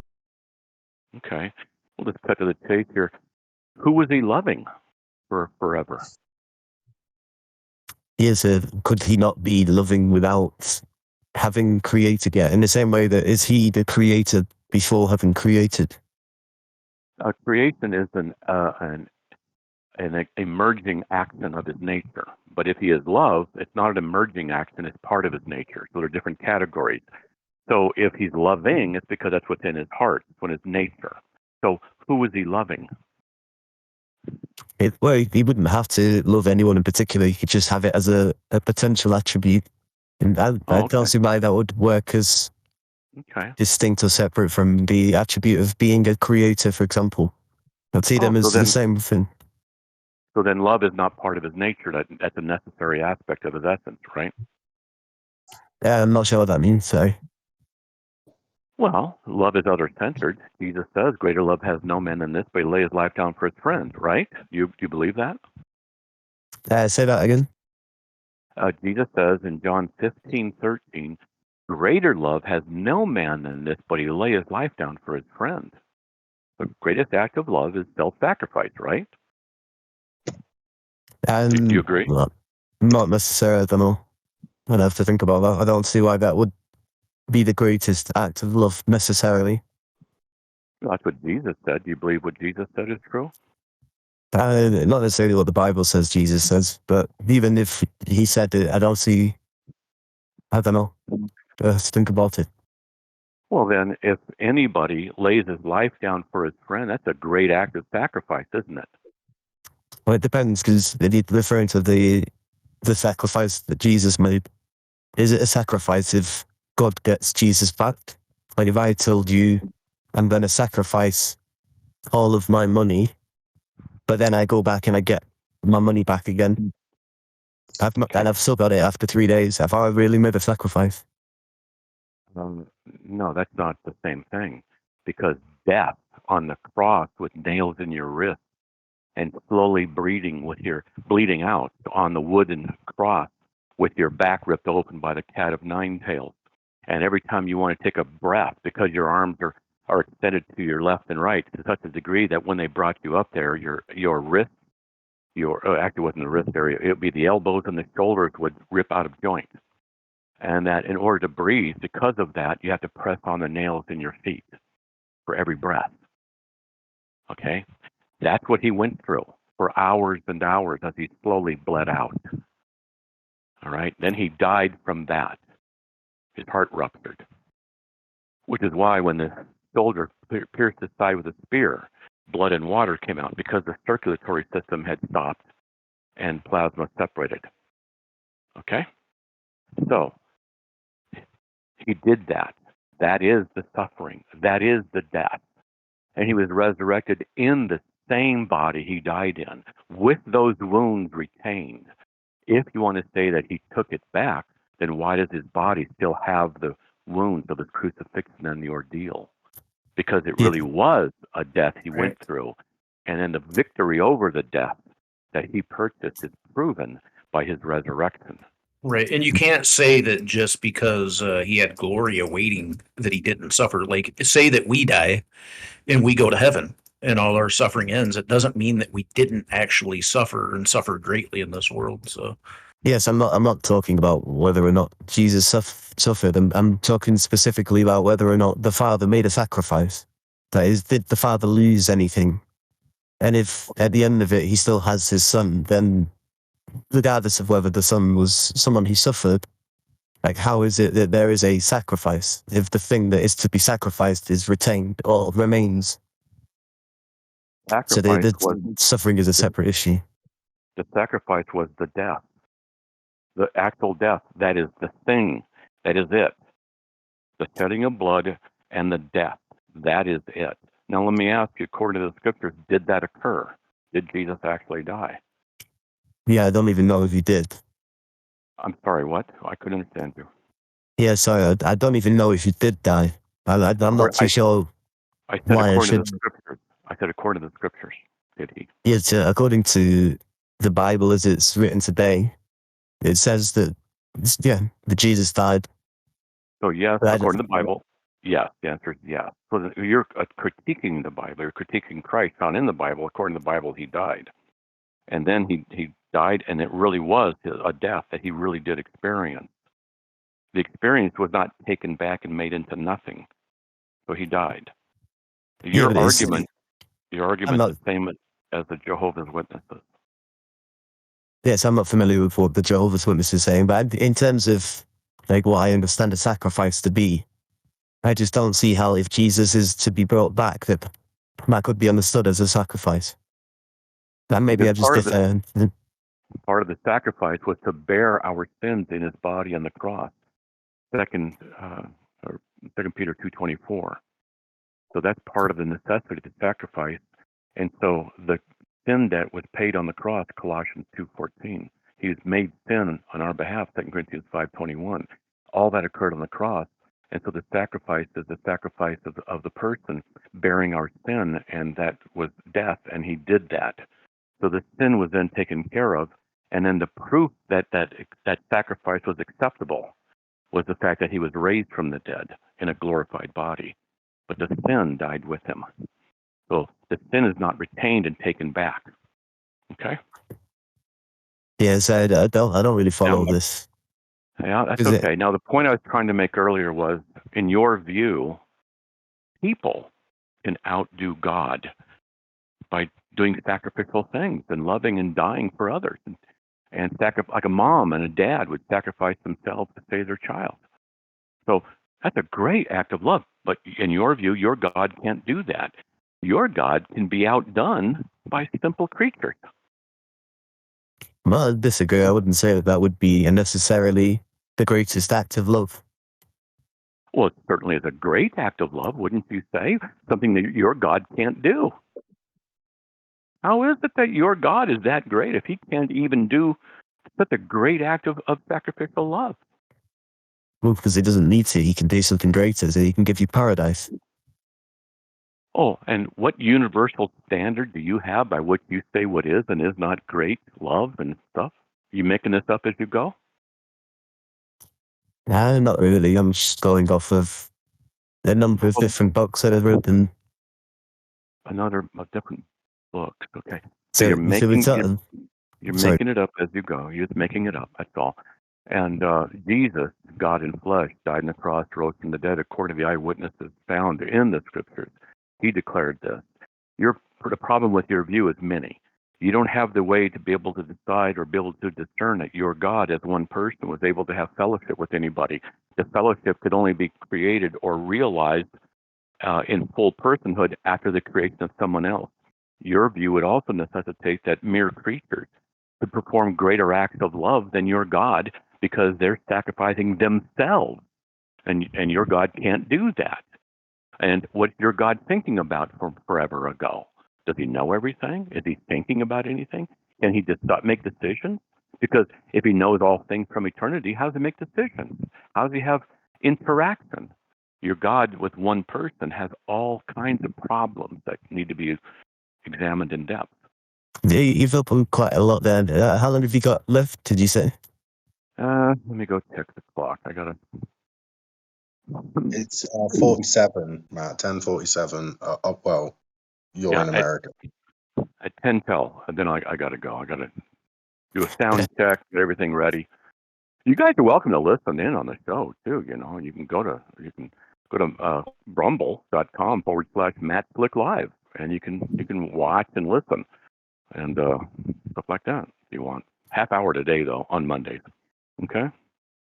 Okay. We'll just cut to the chase here. Who was he loving for forever? Yes, could he not be loving without having created yet? In the same way that is he the creator before having created? Creation is an emerging action of his nature. But if he is love, it's not an emerging action, it's part of his nature. So they're different categories. So if he's loving, it's because that's what's in his heart, it's in his nature. So who is he loving? Well, he wouldn't have to love anyone in particular. He could just have it as a potential attribute. And I don't see why that would work as distinct or separate from the attribute of being a creator, for example. I'd see them as the same thing. So then love is not part of his nature. That's a necessary aspect of his essence, right? Yeah, I'm not sure what that means, so. Well, love is other-centered. Jesus says, greater love has no man than this, but he lay his life down for his friend, right? Do you believe that? Say that again. Jesus says in John 15:13, greater love has no man than this, but he lay his life down for his friend. The greatest act of love is self-sacrifice, right? Do you agree? Not necessarily, I don't know. I'd have to think about that. I don't see why that would be the greatest act of love necessarily. Well, that's what Jesus said. Do you believe what Jesus said is true? Not necessarily what the Bible says Jesus says, but even if he said it, I don't know. Let's think about it. Well, then, if anybody lays his life down for his friend, that's a great act of sacrifice, isn't it? Well, it depends, because if you're referring to the sacrifice that Jesus made, is it a sacrifice if God gets Jesus back? Like if I told you I'm going to sacrifice all of my money, but then I go back and I get my money back again, and I've still got it after 3 days, have I really made a sacrifice? No, that's not the same thing, because death on the cross with nails in your wrist and slowly bleeding out on the wooden cross with your back ripped open by the cat of nine tails. And every time you want to take a breath, because your arms are extended to your left and right to such a degree that when they brought you up there, your wrist, actually wasn't the wrist area, it would be the elbows and the shoulders would rip out of joint. And that in order to breathe, because of that, you have to press on the nails in your feet for every breath. Okay? That's what he went through for hours and hours as he slowly bled out. All right? Then he died from that. His heart ruptured. Which is why when the soldier pierced his side with a spear, blood and water came out, because the circulatory system had stopped and plasma separated. Okay? So, he did that. That is the suffering. That is the death. And he was resurrected in the same body he died in, with those wounds retained. If you want to say that he took it back, then why does his body still have the wounds of his crucifixion and the ordeal? Because it really was a death he went through. And then the victory over the death that he purchased is proven by his resurrection. Right. And you can't say that just because he had glory awaiting that he didn't suffer. Like, say that we die and we go to heaven and all our suffering ends. It doesn't mean that we didn't actually suffer and suffer greatly in this world. So, yes, I'm not talking about whether or not Jesus suffered. I'm talking specifically about whether or not the Father made a sacrifice. That is, did the Father lose anything? And if at the end of it he still has his Son, then regardless of whether the Son was someone he suffered, like how is it that there is a sacrifice if the thing that is to be sacrificed is retained or remains? So suffering is a separate issue. The sacrifice was the death. The actual death, that is the thing, that is it. The shedding of blood and the death, that is it. Now let me ask you, according to the scriptures, did that occur? Did Jesus actually die? Yeah, I don't even know if he did. I'm sorry, what? I couldn't understand you. Yeah, sorry, I don't even know if he did die. I'm not too sure. I said according to the scriptures. I said according to the scriptures, did he? Yes, according to the Bible as it's written today, it says that, that Jesus died. So yes, according to the Bible, yes. The answer is yes. So you're critiquing the Bible. You're critiquing Christ found in the Bible. According to the Bible, he died. And then he died, and it really was a death that he really did experience. The experience was not taken back and made into nothing. So he died. Your argument is the same. as the Jehovah's Witnesses. Yes, I'm not familiar with what the Jehovah's Witnesses is saying, but in terms of like what I understand a sacrifice to be, I just don't see how if Jesus is to be brought back, that could be understood as a sacrifice. That maybe I Because just differ. part of the sacrifice was to bear our sins in his body on the cross. Second Peter 2:24. So that's part of the necessity to sacrifice. And so the sin debt was paid on the cross, Colossians 2:14. He was made sin on our behalf, 2 Corinthians 5:21. All that occurred on the cross. And so the sacrifice is the sacrifice of the person bearing our sin, and that was death, and he did that. So the sin was then taken care of, and then the proof that sacrifice was acceptable was the fact that he was raised from the dead in a glorified body. But the sin died with him. So the sin is not retained and taken back. Okay? Yes, I don't really follow this. Yeah, that's okay. Now, the point I was trying to make earlier was, in your view, people can outdo God by doing sacrificial things and loving and dying for others. And like a mom and a dad would sacrifice themselves to save their child. So that's a great act of love. But in your view, your God can't do that. Your God can be outdone by simple creatures. Well, I disagree. I wouldn't say that would be necessarily the greatest act of love. Well, it certainly is a great act of love, wouldn't you say? Something that your God can't do. How is it that your God is that great if he can't even do such a great act of sacrificial love? Well, because he doesn't need to. He can do something greater, so he can give you paradise. Oh, and what universal standard do you have by which you say what is and is not great love and stuff? Are you making this up as you go? No, not really. I'm just going off of a number of different books that I've written. Different books. Okay. So you're making you're Sorry. making it up as you go. You're just making it up. That's all. And Jesus, God in flesh, died on the cross, rose from the dead, according to the eyewitnesses found in the scriptures. He declared this. The problem with your view is many. You don't have the way to be able to decide or be able to discern that your God, as one person, was able to have fellowship with anybody. The fellowship could only be created or realized in full personhood after the creation of someone else. Your view would also necessitate that mere creatures could perform greater acts of love than your God because they're sacrificing themselves, and your God can't do that. And what's your God thinking about from forever ago? Does he know everything? Is he thinking about anything? Can he just not make decisions? Because if he knows all things from eternity, how does he make decisions? How does he have interaction? Your God with one person has all kinds of problems that need to be examined in depth. You've opened quite a lot there. How long have you got left, did you say? Let me go check the clock. I gotta. It's 47, Matt. 10:47. Well, you're in America. At 10 till, and then I gotta go. I gotta do a sound check, get everything ready. You guys are welcome to listen in on the show too. You can go to rumble.com/MattSlick Live, and you can watch and listen and stuff like that if you want. Half hour today though on Mondays. Okay.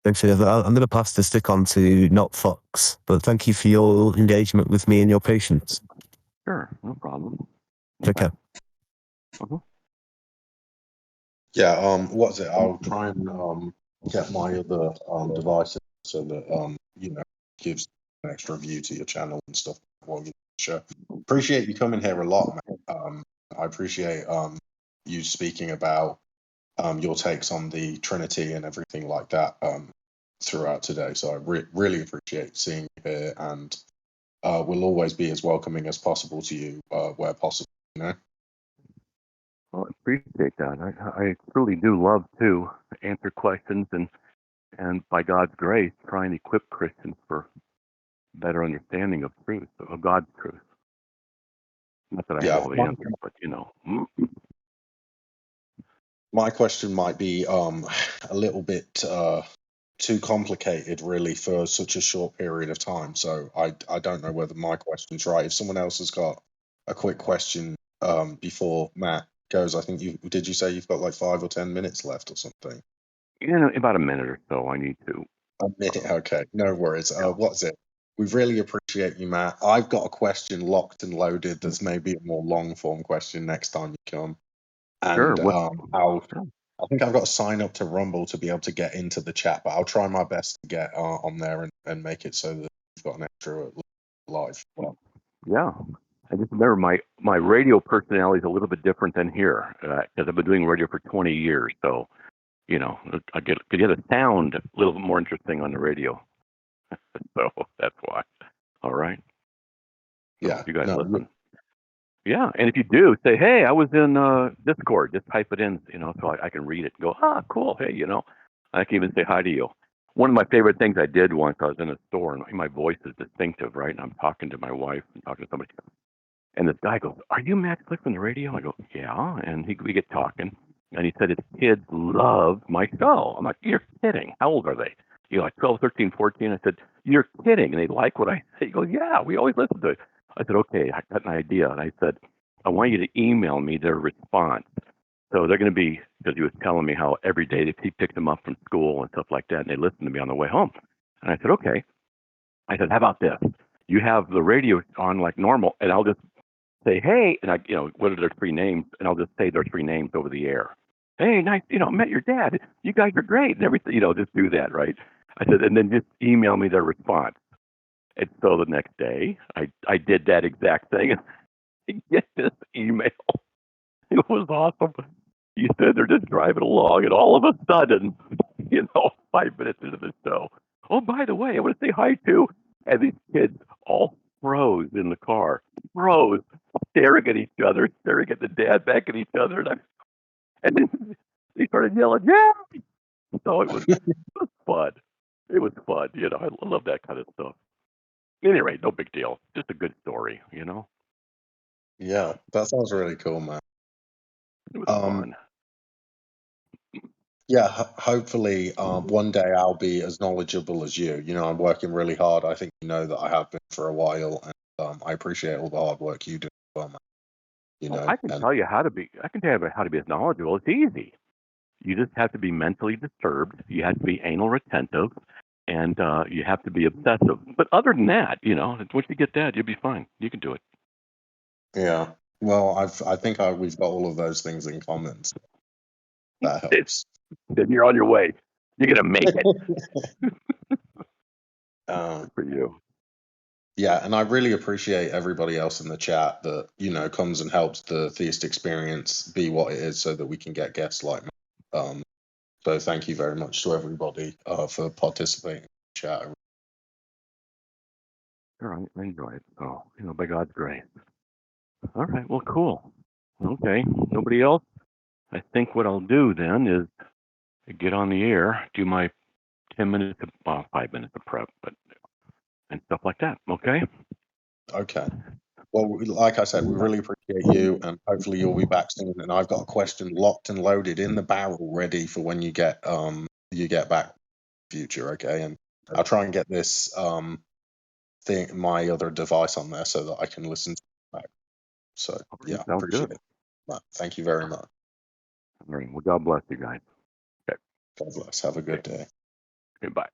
Thanks. I'm going to pass the stick on to Not Fox, but thank you for your engagement with me and your patience. Sure, no problem. Take care. Yeah. What's it? I'll try and get my other devices so that gives an extra view to your channel and stuff while you show. Appreciate you coming here a lot, man. I appreciate you speaking about your takes on the Trinity and everything like that throughout today. So I really appreciate seeing you here, and we'll always be as welcoming as possible to you where possible. Well, I appreciate that. I truly do love to answer questions and by God's grace, try and equip Christians for better understanding of truth, of God's truth. Not that I have all the answers, but My question might be a little bit too complicated, really, for such a short period of time. So I don't know whether my question's right. If someone else has got a quick question before Matt goes. I think you say you've got like 5 or 10 minutes left or something? About a minute or so. I need to. A minute, okay, no worries. Yeah. What's it? We really appreciate you, Matt. I've got a question locked and loaded that's maybe a more long form question next time you come. Sure. And I think I've got to sign up to Rumble to be able to get into the chat, but I'll try my best to get on there and make it so that we've got an extra live. Yeah. I just remember my radio personality is a little bit different than here because I've been doing radio for 20 years. So, I could get a sound a little bit more interesting on the radio. So that's why. All right. So Yeah. you guys No, listen. Yeah. And if you do, say, hey, I was in Discord. Just type it in, so I can read it and go, cool. Hey, I can even say hi to you. One of my favorite things I did once, I was in a store and my voice is distinctive, right? And I'm talking to my wife and talking to somebody. And this guy goes, are you Matt Click on the radio? I go, yeah. And we get talking. And he said his kids love my show. I'm like, you're kidding. How old are they? Like 12, 13, 14. I said, you're kidding. And they like what I say. He goes, yeah, we always listen to it. I said, okay, I got an idea. And I said, I want you to email me their response. So they're going to be, because he was telling me how every day he picked them up from school and stuff like that. And they listened to me on the way home. And I said, okay. I said, how about this? You have the radio on like normal, and I'll just say, hey, and what are their 3 names? And I'll just say their 3 names over the air. Hey, nice, met your dad. You guys are great and everything, just do that, right? I said, and then just email me their response. And so the next day, I did that exact thing. And I get this email. It was awesome. He said they're just driving along, and all of a sudden, 5 minutes into the show, oh, by the way, I want to say hi to, and these kids all froze in the car, staring at each other, staring at the dad, back at each other, and then they started yelling, yeah! So it was fun. It was fun, I love that kind of stuff. Anyway, no big deal. Just a good story, Yeah, that sounds really cool, man. It was fun. Yeah, hopefully one day I'll be as knowledgeable as you. I'm working really hard. I think you know that I have been for a while, and I appreciate all the hard work you do as well, man. I can tell you how to be. I can tell you how to be as knowledgeable. It's easy. You just have to be mentally disturbed. You have to be anal retentive, and you have to be obsessive. But other than that, once you get that, you'll be fine. You can do it. Yeah. Well, I think we've got all of those things in common. So that helps. Then you're on your way. You're gonna make it. For you. Yeah, and I really appreciate everybody else in the chat that comes and helps the Theist experience be what it is, so that we can get guests like me. So thank you very much to everybody for participating in the chat. Sure, I enjoy it. Oh, by God's grace. All right. Well, cool. Okay. Nobody else? I think what I'll do then is get on the air, do my 10 minutes, 5 minutes of prep, and stuff like that. Okay. Okay. Well, like I said, we really appreciate you, and hopefully you'll be back soon. And I've got a question locked and loaded in the barrel, ready for when you get back in the future. Okay, and I'll try and get this my other device on there so that I can listen to it back. So yeah, appreciate it. Thank you very much. All right. Well, God bless you guys. Okay. God bless. Have a good day. Goodbye.